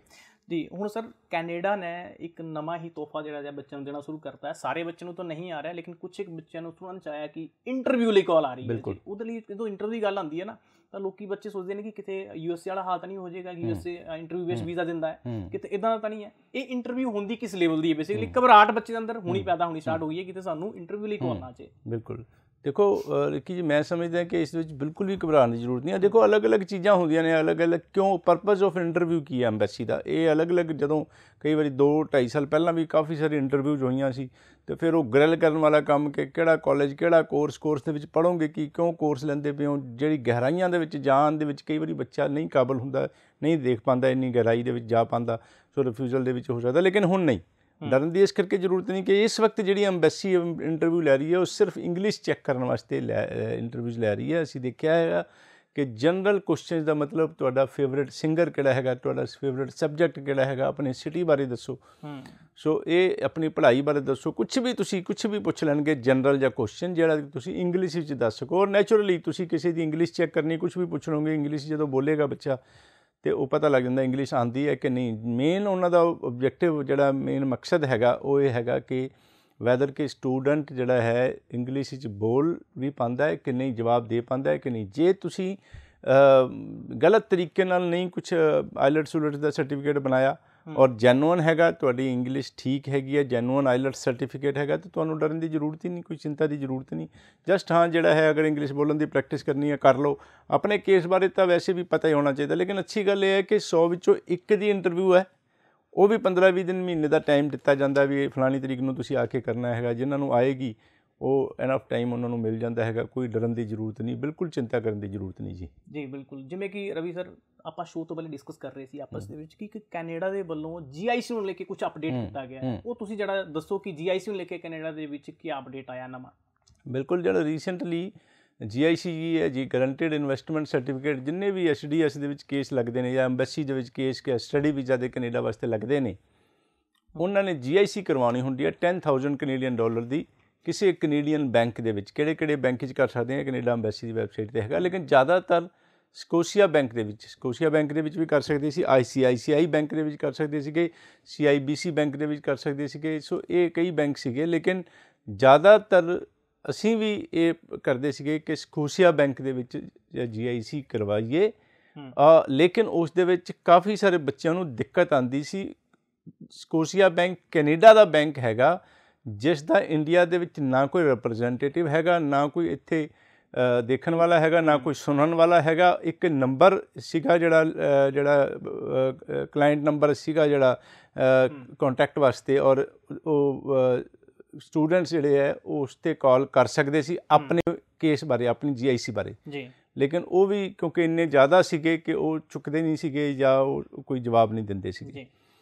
ਜੀ। ਹੁਣ ਸਰ ਕੈਨੇਡਾ ਨੇ ਇੱਕ ਨਵਾਂ ਹੀ ਤੋਹਫਾ ਜਿਹੜਾ ਬੱਚਿਆਂ ਨੂੰ ਦੇਣਾ ਸ਼ੁਰੂ ਕਰਤਾ ਹੈ। ਸਾਰੇ ਬੱਚਿਆਂ ਨੂੰ ਤਾਂ ਨਹੀਂ ਆ ਰਿਹਾ, ਲੇਕਿਨ ਕੁਛ ਇੱਕ ਬੱਚਿਆਂ ਨੂੰ ਸੁਣਨ 'ਚ ਆਇਆ ਕਿ ਇੰਟਰਵਿਊ ਲਈ ਕਾਲ ਆ ਰਹੀ ਹੈ। ਉਹਦੇ ਲਈ ਜਦੋਂ ਇੰਟਰਵਿਊ ਦੀ ਗੱਲ ਆਉਂਦੀ ਹੈ ਨਾ ਤਾਂ ਲੋਕੀ ਬੱਚੇ ਸੋਚਦੇ ਨੇ ਕਿ ਕਿਤੇ USA ਵਾਲਾ ਹਾਲ ਤਾਂ ਨਹੀਂ ਹੋ ਜਾਏਗਾ ਕਿ USA ਇੰਟਰਵਿਊ ਬੇਸ ਵੀਜ਼ਾ ਦਿੰਦਾ ਹੈ, ਕਿਤੇ ਇੱਦਾਂ ਦਾ ਤਾਂ ਨਹੀਂ ਹੈ। ਇਹ ਇੰਟਰਵਿਊ ਹੁੰਦੀ ਕਿਸ ਲੈਵਲ ਦੀ ਹੈ? ਬੇਸਿਕਲੀ ਘਬਰਾਹਟ ਬੱਚੇ ਦੇ ਅੰਦਰ ਹੁਣੀ ਪੈਦਾ ਹੋਣੀ ਸਟਾਰਟ ਹੋਈ ਹੈ ਕਿਤੇ ਸਾਨੂੰ ਇੰਟਰਵਿਊ ਲਈ ਕਾਲ ਨਾ ਚਾਹੇ। ਬਿਲਕੁਲ। ਦੇਖੋ ਰਿੱਕੀ ਜੀ, ਮੈਂ ਸਮਝਦਾ ਕਿ ਇਸ ਵਿੱਚ ਬਿਲਕੁਲ ਵੀ ਘਬਰਾਉਣ ਦੀ ਜ਼ਰੂਰਤ ਨਹੀਂ ਹੈ। ਦੇਖੋ ਅਲੱਗ-ਅਲੱਗ ਚੀਜ਼ਾਂ ਹੁੰਦੀਆਂ ਨੇ, ਅਲੱਗ-ਅਲੱਗ ਕਿਉਂ ਪਰਪਸ ਆਫ ਇੰਟਰਵਿਊ ਕੀ ਹੈ ਐਮਬੈਸੀ ਦਾ, ਇਹ ਅਲੱਗ-ਅਲੱਗ। ਜਦੋਂ ਕਈ ਵਾਰੀ 2-2.5 ਸਾਲ ਪਹਿਲਾਂ ਵੀ ਕਾਫੀ ਸਾਰੀ ਇੰਟਰਵਿਊਜ਼ ਹੋਈਆਂ ਸੀ ਤੇ ਫਿਰ ਉਹ ਗ੍ਰਿਲ ਕਰਨ ਵਾਲਾ ਕੰਮ ਕਿ ਕਿਹੜਾ ਕਾਲਜ, ਕਿਹੜਾ ਕੋਰਸ ਦੇ ਵਿੱਚ ਪੜ੍ਹੋਗੇ, ਕਿਉਂ ਕੋਰਸ ਲੈਂਦੇ ਪਏ ਹੋ, ਜਿਹੜੀ ਗਹਿਰਾਈਆਂ ਦੇ ਵਿੱਚ ਜਾਣ ਦੇ ਵਿੱਚ ਕਈ ਵਾਰੀ ਬੱਚਾ ਨਹੀਂ ਕਾਬਲ ਹੁੰਦਾ, ਨਹੀਂ ਦੇਖ ਪਾਉਂਦਾ, ਇੰਨੀ ਗਹਿਰਾਈ ਦੇ ਵਿੱਚ ਜਾ ਪਾਉਂਦਾ, ਸੋ ਰਿਫਿਊਜ਼ਲ ਦੇ ਵਿੱਚ ਹੋ ਸਕਦਾ। ਲੇਕਿਨ ਹੁਣ ਨਹੀਂ, ਡਰਨ ਦੀ ਇਸ ਕਰਕੇ ਜ਼ਰੂਰਤ ਨਹੀਂ ਕਿ ਇਸ ਵਕਤ ਜਿਹੜੀ ਐਮਬੈਸੀ ਇੰਟਰਵਿਊ ਲੈ ਰਹੀ ਹੈ ਉਹ ਸਿਰਫ ਇੰਗਲਿਸ਼ ਚੈੱਕ ਕਰਨ ਵਾਸਤੇ ਇੰਟਰਵਿਊਜ਼ ਲੈ ਰਹੀ ਹੈ। ਅਸੀਂ ਦੇਖਿਆ ਹੈਗਾ ਕਿ ਜਨਰਲ ਕੁਐਸਚਨਸ ਦਾ ਮਤਲਬ ਤੁਹਾਡਾ ਫੇਵਰੇਟ ਸਿੰਗਰ ਕਿਹੜਾ ਹੈਗਾ, ਤੁਹਾਡਾ ਫੇਵਰੇਟ ਸਬਜੈਕਟ ਕਿਹੜਾ ਹੈਗਾ, ਆਪਣੀ ਸਿਟੀ ਬਾਰੇ ਦੱਸੋ, ਸੋ ਇਹ ਆਪਣੀ ਪੜ੍ਹਾਈ ਬਾਰੇ ਦੱਸੋ, ਕੁਛ ਵੀ ਪੁੱਛ ਲੈਣਗੇ ਜਨਰਲ ਜਾਂ ਕੁਐਸਚਨ ਜਿਹੜਾ ਤੁਸੀਂ ਇੰਗਲਿਸ਼ ਵਿੱਚ ਦੱਸ ਸਕੋ। ਔਰ ਨੈਚੁਰਲੀ ਤੁਸੀਂ ਕਿਸੇ ਦੀ ਇੰਗਲਿਸ਼ ਚੈੱਕ ਕਰਨੀ, ਕੁਛ ਵੀ ਪੁੱਛ ਲਓਗੇ ਇੰਗਲਿਸ਼ ਜਦੋਂ ਬੋਲੇਗਾ ਬੱਚਾ ਤੇ ਉਹ ਪਤਾ ਲੱਗ ਜਾਂਦਾ ਇੰਗਲਿਸ਼ ਆਉਂਦੀ ਹੈ ਕਿ ਨਹੀਂ। ਮੇਨ ਉਹਨਾਂ ਦਾ ਓਬਜੈਕਟਿਵ ਜਿਹੜਾ ਮੇਨ ਮਕਸਦ ਹੈਗਾ ਉਹ ਇਹ ਹੈਗਾ ਕਿ ਵੈਦਰ ਕਿ ਸਟੂਡੈਂਟ ਜਿਹੜਾ ਹੈ ਇੰਗਲਿਸ਼ ਵਿੱਚ ਬੋਲ ਵੀ ਪਾਉਂਦਾ ਹੈ ਕਿ ਨਹੀਂ, ਜਵਾਬ ਦੇ ਪਾਉਂਦਾ ਹੈ ਕਿ ਨਹੀਂ। ਜੇ ਤੁਸੀਂ ਗਲਤ ਤਰੀਕੇ ਨਾਲ ਨਹੀਂ ਕੁਛ ਆਈਲੈਟਸ ਦਾ ਸਰਟੀਫਿਕੇਟ ਬਣਾਇਆ ਔਰ ਜੈਨੂਅਨ ਹੈਗਾ, ਤੁਹਾਡੀ ਇੰਗਲਿਸ਼ ਠੀਕ ਹੈਗੀ ਹੈ, ਜੈਨੂਅਨ ਆਈਲੈਟਸ ਸਰਟੀਫਿਕੇਟ ਹੈਗਾ, ਤਾਂ ਤੁਹਾਨੂੰ ਡਰਨ ਦੀ ਜ਼ਰੂਰਤ ਹੀ ਨਹੀਂ, ਕੋਈ ਚਿੰਤਾ ਦੀ ਜ਼ਰੂਰਤ ਨਹੀਂ। ਜਸਟ ਹਾਂ ਜਿਹੜਾ ਹੈ ਅਗਰ ਇੰਗਲਿਸ਼ ਬੋਲਣ ਦੀ ਪ੍ਰੈਕਟਿਸ ਕਰਨੀ ਹੈ ਕਰ ਲਓ। ਆਪਣੇ ਕੇਸ ਬਾਰੇ ਤਾਂ ਵੈਸੇ ਵੀ ਪਤਾ ਹੀ ਹੋਣਾ ਚਾਹੀਦਾ, ਲੇਕਿਨ ਅੱਛੀ ਗੱਲ ਇਹ ਹੈ ਕਿ 100 ਵਿੱਚੋਂ 1 ਦੀ ਇੰਟਰਵਿਊ ਹੈ ਉਹ ਵੀ 15-20 ਦਿਨ ਮਹੀਨੇ ਦਾ ਟਾਈਮ ਦਿੱਤਾ ਜਾਂਦਾ ਵੀ ਫਲਾਣੀ ਤਰੀਕ ਨੂੰ ਤੁਸੀਂ ਆ ਕੇ ਕਰਨਾ ਹੈਗਾ। ਜਿਨ੍ਹਾਂ ਨੂੰ ਆਏਗੀ ਉਹ ਇਨਫ ਟਾਈਮ ਉਹਨਾਂ ਨੂੰ ਮਿਲ ਜਾਂਦਾ ਹੈਗਾ। ਕੋਈ ਡਰਨ ਦੀ ਜ਼ਰੂਰਤ ਨਹੀਂ, ਬਿਲਕੁਲ ਚਿੰਤਾ ਕਰਨ ਦੀ ਜ਼ਰੂਰਤ ਨਹੀਂ ਜੀ। ਜੀ ਬਿਲਕੁਲ, ਜਿਵੇਂ ਕਿ ਰਵੀ ਸਰ ਆਪਾਂ ਸ਼ੋਅ ਤੋਂ ਪਹਿਲੇ ਡਿਸਕਸ ਕਰ ਰਹੇ ਸੀ ਆਪਸ ਦੇ ਵਿੱਚ ਕਿ ਕੈਨੇਡਾ ਦੇ ਵੱਲੋਂ GIC ਨੂੰ ਲੈ ਕੇ ਕੁਝ ਅਪਡੇਟ ਕੀਤਾ ਗਿਆ, ਉਹ ਤੁਸੀਂ ਜਿਹੜਾ ਦੱਸੋ ਕਿ GIC ਨੂੰ ਲੈ ਕੇ ਕੈਨੇਡਾ ਦੇ ਵਿੱਚ ਕੀ ਅਪਡੇਟ ਆਇਆ ਨਵਾਂ? ਬਿਲਕੁਲ, ਜਿਹੜਾ ਰੀਸੈਂਟਲੀ GIC ਹੈ ਜੀ, ਗਰੰਟਿਡ ਇਨਵੈਸਟਮੈਂਟ ਸਰਟੀਫਿਕੇਟ, ਜਿੰਨੇ ਵੀ SDS ਦੇ ਵਿੱਚ ਕੇਸ ਲੱਗਦੇ ਨੇ ਜਾਂ ਐਮਬੈਸੀ ਦੇ ਵਿੱਚ ਕੇਸ ਸਟੱਡੀ ਵੀਜ਼ਾ ਦੇ ਕੈਨੇਡਾ ਵਾਸਤੇ ਲੱਗਦੇ ਨੇ, ਉਹਨਾਂ ਨੇ GIC ਕਰਵਾਉਣੀ ਹੁੰਦੀ ਹੈ 10,000 ਕੈਨੇਡੀਅਨ ਡਾਲਰ ਦੀ ਕਿਸੇ ਕੈਨੇਡੀਅਨ ਬੈਂਕ ਦੇ ਵਿੱਚ। ਕਿਹੜੇ ਬੈਂਕ 'ਚ ਕਰ ਸਕਦੇ ਹਾਂ, ਕੈਨੇਡਾ ਐਮਬੈਸੀ ਦੀ ਵੈਬਸਾਈਟ 'ਤੇ ਹੈਗਾ, ਲੇਕਿਨ ਜ਼ਿਆਦਾਤਰ ਸਕੋਸ਼ੀਆ ਬੈਂਕ ਦੇ ਵਿੱਚ ਵੀ ਕਰ ਸਕਦੇ ਸੀ, ICICI ਬੈਂਕ ਦੇ ਵਿੱਚ ਕਰ ਸਕਦੇ ਸੀਗੇ, CIBC ਬੈਂਕ ਦੇ ਵਿੱਚ ਕਰ ਸਕਦੇ ਸੀਗੇ। ਸੋ ਇਹ ਕਈ ਬੈਂਕ ਸੀਗੇ, ਲੇਕਿਨ ਜ਼ਿਆਦਾਤਰ ਅਸੀਂ ਵੀ ਇਹ ਕਰਦੇ ਸੀਗੇ ਕਿ ਸਕੋਸ਼ੀਆ ਬੈਂਕ ਦੇ ਵਿੱਚ GIC ਕਰਵਾਈਏ, ਲੇਕਿਨ ਉਸ ਦੇ ਵਿੱਚ ਕਾਫੀ ਸਾਰੇ ਬੱਚਿਆਂ ਨੂੰ ਦਿੱਕਤ ਆਉਂਦੀ ਸੀ। ਸਕੋਸ਼ੀਆ ਬੈਂਕ ਕੈਨੇਡਾ ਦਾ ਬੈਂਕ ਹੈਗਾ ਜਿਸ ਦਾ ਇੰਡੀਆ ਦੇ ਵਿੱਚ ਨਾ ਕੋਈ ਰਿਪਰੈਜ਼ੈਂਟੇਟਿਵ ਹੈਗਾ, ਨਾ ਕੋਈ ਇੱਥੇ ਦੇਖਣ ਵਾਲਾ ਹੈਗਾ, ਨਾ ਕੋਈ ਸੁਣਨ ਵਾਲਾ ਹੈਗਾ। ਇੱਕ ਨੰਬਰ ਸੀਗਾ ਜਿਹੜਾ ਕਲਾਇੰਟ ਨੰਬਰ ਸੀਗਾ ਜਿਹੜਾ ਕੰਟੈਕਟ ਵਾਸਤੇ, ਔਰ ਉਹ ਸਟੂਡੈਂਟਸ ਜਿਹੜੇ ਹੈ ਉਹ ਉਸ 'ਤੇ ਕਾਲ ਕਰ ਸਕਦੇ ਸੀ ਆਪਣੇ ਕੇਸ ਬਾਰੇ, ਆਪਣੀ GIC ਬਾਰੇ ਜੀ। ਲੇਕਿਨ ਉਹ ਵੀ ਕਿਉਂਕਿ ਇੰਨੇ ਜ਼ਿਆਦਾ ਸੀਗੇ ਕਿ ਉਹ ਚੁੱਕਦੇ ਨਹੀਂ ਸੀਗੇ ਜਾਂ ਉਹ ਕੋਈ ਜਵਾਬ ਨਹੀਂ ਦਿੰਦੇ ਸੀਗੇ।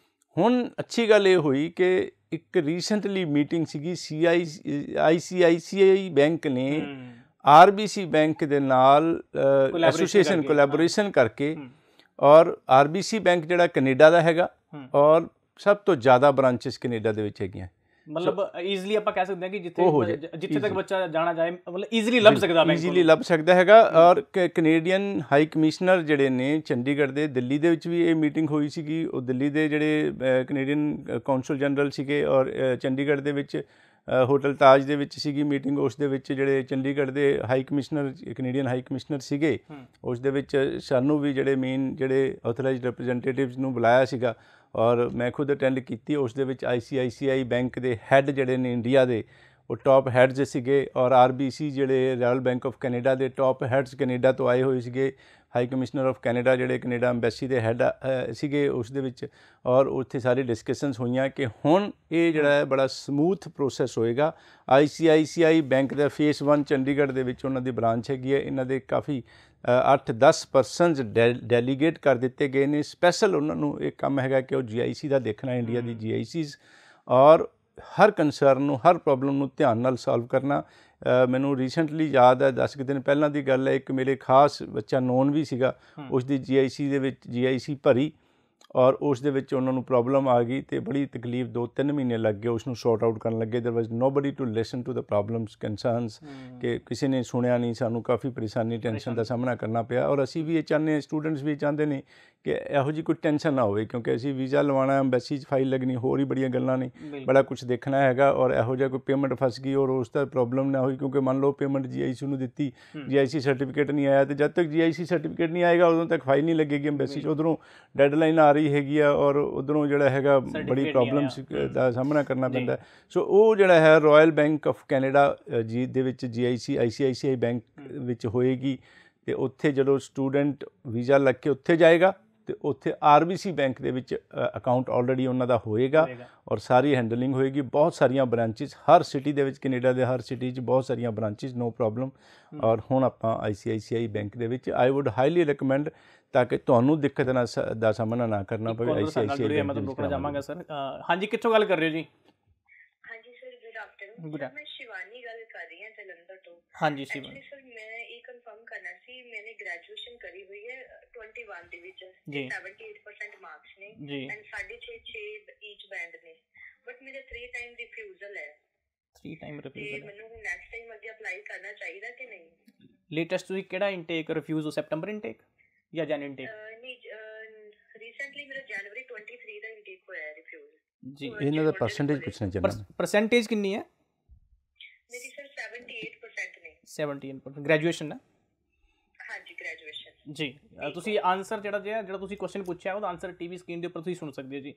ਹੁਣ ਅੱਛੀ ਗੱਲ ਇਹ ਹੋਈ ਕਿ ਇੱਕ ਰੀਸੈਂਟਲੀ ਮੀਟਿੰਗ ਸੀਗੀ, ICICI ਬੈਂਕ ਨੇ RBC ਬੈਂਕ ਦੇ ਨਾਲ ਐਸੋਸੀਏਸ਼ਨ ਕੋਲੈਬੋਰੇਸ਼ਨ ਕਰਕੇ, ਔਰ RBC ਬੈਂਕ ਜਿਹੜਾ ਕੈਨੇਡਾ ਦਾ ਹੈਗਾ ਔਰ ਸਭ ਤੋਂ ਜ਼ਿਆਦਾ ਬ੍ਰਾਂਚਿਸ ਕੈਨੇਡਾ ਦੇ ਵਿੱਚ ਹੈਗੀਆਂ। ਮਤਲਬ ਈਜ਼ੀਲੀ ਆਪਾਂ ਕਹਿ ਸਕਦੇ ਹਾਂ ਕਿ ਜਿੱਥੇ ਤੱਕ ਬੱਚਾ ਜਾਣਾ ਚਾਹੇ ਮਤਲਬ ਈਜ਼ੀਲੀ ਲੱਭ ਸਕਦਾ ਹੈਗਾ। ਔਰ ਕੈਨੇਡੀਅਨ ਹਾਈ ਕਮਿਸ਼ਨਰ ਜਿਹੜੇ ਨੇ ਚੰਡੀਗੜ੍ਹ ਦੇ, ਦਿੱਲੀ ਦੇ ਵਿੱਚ ਵੀ ਇਹ ਮੀਟਿੰਗ ਹੋਈ ਸੀਗੀ। ਉਹ ਦਿੱਲੀ ਦੇ ਜਿਹੜੇ ਕੈਨੇਡੀਅਨ ਕੌਂਸਲ ਜਨਰਲ ਸੀਗੇ, ਔਰ ਚੰਡੀਗੜ੍ਹ ਦੇ ਵਿੱਚ ਹੋਟਲ ਤਾਜ ਦੇ ਵਿੱਚ ਸੀਗੀ ਮੀਟਿੰਗ। ਉਸ ਦੇ ਵਿੱਚ ਜਿਹੜੇ ਚੰਡੀਗੜ੍ਹ ਦੇ high commissioner, Canadian high commissioner ਸੀਗੇ, ਉਸ ਦੇ ਵਿੱਚ ਸਾਨੂੰ ਵੀ ਜਿਹੜੇ ਆਥੋਰਾਈਜ਼ਡ ਰਿਪਰੈਜ਼ੈਂਟੇਟਿਵਸ ਨੂੰ ਬੁਲਾਇਆ ਸੀਗਾ, ਔਰ ਮੈਂ ਖੁਦ ਅਟੈਂਡ ਕੀਤੀ। ਉਸ ਦੇ ਵਿੱਚ ICICI ਬੈਂਕ ਦੇ ਹੈੱਡ ਜਿਹੜੇ ਨੇ ਇੰਡੀਆ ਦੇ, ਉਹ ਟੌਪ ਹੈਡਸ ਸੀਗੇ, ਔਰ RBC ਜਿਹੜੇ ਰਾਇਲ ਬੈਂਕ ਆਫ ਕੈਨੇਡਾ ਦੇ ਟੌਪ ਹੈਡਸ ਕੈਨੇਡਾ ਤੋਂ ਆਏ ਹੋਏ ਸੀਗੇ। ਹਾਈ ਕਮਿਸ਼ਨਰ ਆਫ ਕੈਨੇਡਾ ਜਿਹੜੇ ਕੈਨੇਡਾ ਐਮਬੈਸੀ ਦੇ ਹੈੱਡ ਸੀਗੇ ਉਸ ਦੇ ਵਿੱਚ, ਔਰ ਉੱਥੇ ਸਾਰੀ ਡਿਸਕਸ਼ਨਸ ਹੋਈਆਂ ਕਿ ਹੁਣ ਇਹ ਜਿਹੜਾ ਹੈ ਬੜਾ ਸਮੂਥ ਪ੍ਰੋਸੈਸ ਹੋਏਗਾ। ICICI ਬੈਂਕ ਦਾ ਫੇਸ 1 ਚੰਡੀਗੜ੍ਹ ਦੇ ਵਿੱਚ ਉਹਨਾਂ ਦੀ ਬ੍ਰਾਂਚ ਹੈਗੀ ਹੈ। ਇਹਨਾਂ ਦੇ ਕਾਫੀ 8-10 ਪਰਸਨਸ ਡੈਲੀਗੇਟ ਕਰ ਦਿੱਤੇ ਗਏ ਨੇ। ਸਪੈਸ਼ਲ ਉਹਨਾਂ ਨੂੰ ਇਹ ਕੰਮ ਹੈਗਾ ਕਿ ਉਹ GIC ਦਾ ਦੇਖਣਾ, ਇੰਡੀਆ ਦੀ GICs, ਔਰ ਹਰ ਕੰਸਰਨ ਨੂੰ, ਹਰ ਪ੍ਰੋਬਲਮ ਨੂੰ ਧਿਆਨ ਨਾਲ ਸੋਲਵ ਕਰਨਾ। ਮੈਨੂੰ ਰੀਸੈਂਟਲੀ ਯਾਦ ਹੈ, 10 ਕੁ ਦਿਨ ਪਹਿਲਾਂ ਦੀ ਗੱਲ ਹੈ, ਇੱਕ ਮੇਰੇ ਖਾਸ ਬੱਚਾ ਨੋਨ ਵੀ ਸੀਗਾ, ਉਸ ਦੀ GIC ਦੇ ਵਿੱਚ GIC ਭਰੀ, ਔਰ ਉਸ ਦੇ ਵਿੱਚ ਉਹਨਾਂ ਨੂੰ ਪ੍ਰੋਬਲਮ ਆ ਗਈ ਅਤੇ ਬੜੀ ਤਕਲੀਫ 2-3 ਮਹੀਨੇ ਲੱਗ ਗਏ ਉਸ ਨੂੰ ਸੌਰਟ ਆਊਟ ਕਰਨ ਲੱਗੇ। There was nobody to listen to the problems, concerns, ਕਿ ਕਿਸੇ ਨੇ ਸੁਣਿਆ ਨਹੀਂ। ਸਾਨੂੰ ਕਾਫੀ ਪਰੇਸ਼ਾਨੀ, ਟੈਨਸ਼ਨ ਦਾ ਸਾਹਮਣਾ ਕਰਨਾ ਪਿਆ। ਔਰ ਅਸੀਂ ਵੀ ਇਹ ਚਾਹੁੰਦੇ ਹਾਂ, ਸਟੂਡੈਂਟਸ ਵੀ ਚਾਹੁੰਦੇ ਨੇ ਕਿ ਇਹੋ ਜਿਹੀ ਕੋਈ ਟੈਨਸ਼ਨ ਨਾ ਹੋਵੇ, ਕਿਉਂਕਿ ਅਸੀਂ ਵੀਜ਼ਾ ਲਵਾਉਣਾ, ਐਮਬੈਸੀ 'ਚ ਫਾਈਲ ਲੱਗਣੀ, ਹੋਰ ਹੀ ਬੜੀਆਂ ਗੱਲਾਂ ਨੇ, ਬੜਾ ਕੁਛ ਦੇਖਣਾ ਹੈਗਾ। ਔਰ ਇਹੋ ਜਿਹਾ ਕੋਈ ਪੇਮੈਂਟ ਫਸ ਗਈ ਔਰ ਉਸ ਦਾ ਪ੍ਰੋਬਲਮ ਨਾ ਹੋਈ, ਕਿਉਂਕਿ ਮੰਨ ਲਓ ਪੇਮੈਂਟ GIC ਨੂੰ ਦਿੱਤੀ, GIC ਸਰਟੀਫਿਕੇਟ ਨਹੀਂ ਆਇਆ, ਅਤੇ ਜਦ ਤੱਕ GIC ਸਰਟੀਫਿਕੇਟ ਨਹੀਂ ਆਏਗਾ ਉਦੋਂ ਤੱਕ ਫਾਈਲ ਨਹੀਂ ਲੱਗੇਗੀ ਐਮਬੈਸੀ 'ਚ। ਉੱਧਰੋਂ ਡੈਡਲਾਈਨ ਆ ਰਹੀ ਹੈਗੀ ਆ, ਔਰ ਉੱਧਰੋਂ ਜਿਹੜਾ ਹੈਗਾ ਬੜੀ ਪ੍ਰੋਬਲਮਸ ਦਾ ਸਾਹਮਣਾ ਕਰਨਾ ਪੈਂਦਾ। ਸੋ ਉਹ ਜਿਹੜਾ ਹੈ ਰਾਇਲ ਬੈਂਕ ਆਫ ਕੈਨੇਡਾ ਜੀ ਦੇ ਵਿੱਚ GIC ICICI ਬੈਂਕ ਵਿੱਚ ਹੋਏਗੀ, ਅਤੇ ਉੱਥੇ ਜਦੋਂ ਸਟੂਡੈਂਟ ਵੀਜ਼ਾ ਲੱਗ ਕੇ ਉੱਥੇ ਜਾਏਗਾ ਅਤੇ ਉੱਥੇ RBC ਬੈਂਕ ਦੇ ਵਿੱਚ ਅਕਾਊਂਟ ਆਲਰੇਡੀ ਉਹਨਾਂ ਦਾ ਹੋਏਗਾ, ਔਰ ਸਾਰੀ ਹੈਂਡਲਿੰਗ ਹੋਏਗੀ। ਬਹੁਤ ਸਾਰੀਆਂ ਬ੍ਰਾਂਚਿਸ ਹਰ ਸਿਟੀ ਦੇ ਵਿੱਚ, ਕੈਨੇਡਾ ਦੇ ਹਰ ਸਿਟੀ 'ਚ ਬਹੁਤ ਸਾਰੀਆਂ ਬ੍ਰਾਂਚਿਸ, ਨੋ ਪ੍ਰੋਬਲਮ। ਔਰ ਹੁਣ ਆਪਾਂ ICICI ਬੈਂਕ ਦੇ ਵਿੱਚ ਆਈ ਵੁੱਡ ਹਾਈਲੀ ਰਿਕਮੈਂਡ, ਤਾਂ ਕਿ ਤੁਹਾਨੂੰ ਦਿੱਕਤ ਦਾ ਸਾਹਮਣਾ ਨਾ ਕਰਨਾ ਪਵੇ। ICICI ਮੈਂ ਤੁਹਾਨੂੰ ਰੋਕਣਾ ਚਾਹਾਂਗਾ ਸਰ। ਹਾਂਜੀ, ਕਿੱਥੋਂ ਗੱਲ ਕਰ ਰਹੇ ਹੋ ਜੀ? ਹਾਂਜੀ ਸਰ, ਗੁੱਡ ਆਫਟਰਨੂਨ। ਮੈਂ ਸ਼ਿਵਾਨੀ ਗੱਲ ਕਰ ਰਹੀ ਹਾਂ ਜਲੰਧਰ ਤੋਂ। ਹਾਂਜੀ ਸ਼ਿਵਾਨੀ ਸਰ, ਮੈਂ ਇਹ ਕਨਫਰਮ ਕਰਨਾ ਸੀ, ਮੈंने ਗ੍ਰੈਜੂਏਸ਼ਨ ਕਰੀ ਹੋਈ ਹੈ 21 ਦੇ ਵਿੱਚ, 78% ਮਾਰਕਸ ਨੇ ਐਂਡ 6.5 ਈਚ ਬੈਂਡ ਨੇ, ਬਟ ਮੇਰੇ 3 ਟਾਈਮ ਰਿਫਿਊਜ਼ਲ ਹੈ। 3 ਟਾਈਮ ਰਿਫਿਊਜ਼ਲ, ਮੈਨੂੰ ਹੁਣ ਨੈਕਸਟ ਟਾਈਮ ਅੱਗੇ ਅਪਲਾਈ ਕਰਨਾ ਚਾਹੀਦਾ ਕਿ ਨਹੀਂ? ਲੇਟੈਸਟ ਤੁਸੀਂ ਕਿਹੜਾ ਇਨਟੇਕ ਰਿਫਿਊਜ਼ ਹੋ, ਸੈਪਟੈਂਬਰ ਇਨਟੇਕ ਜਾਂ ਜਨ ਇਨਟੇਕ? ਨਹੀਂ, ਰੀਸੈਂਟਲੀ ਮੇਰਾ ਜਨਵਰੀ 23 ਦਾ ਇਨਟੇਕ ਹੋਇਆ ਹੈ ਰਿਫਿਊਜ਼ ਜੀ। ਇਹਨਾਂ ਦਾ ਪਰਸੈਂਟੇਜ ਪੁੱਛਣਾ ਚਾਹੁੰਦਾ। ਪਰਸੈਂਟੇਜ ਕਿੰਨੀ ਹੈ? ਮੇਰੀ ਸਰ 78% ਨੇ। 78% ਗ੍ਰੈਜੂਏਸ਼ਨ ਹੈ? ਹਾਂਜੀ, ਗ੍ਰੈਜੂਏਸ਼ਨ ਜੀ। ਤੁਸੀਂ ਆਨਸਰ ਜਿਹੜਾ ਤੁਸੀਂ ਕੁਐਸਚਨ ਪੁੱਛਿਆ ਉਹਦਾ ਆਨਸਰ TV ਸਕਰੀਨ ਦੇ ਉੱਪਰ ਤੁਸੀਂ ਸੁਣ ਸਕਦੇ ਹੋ ਜੀ।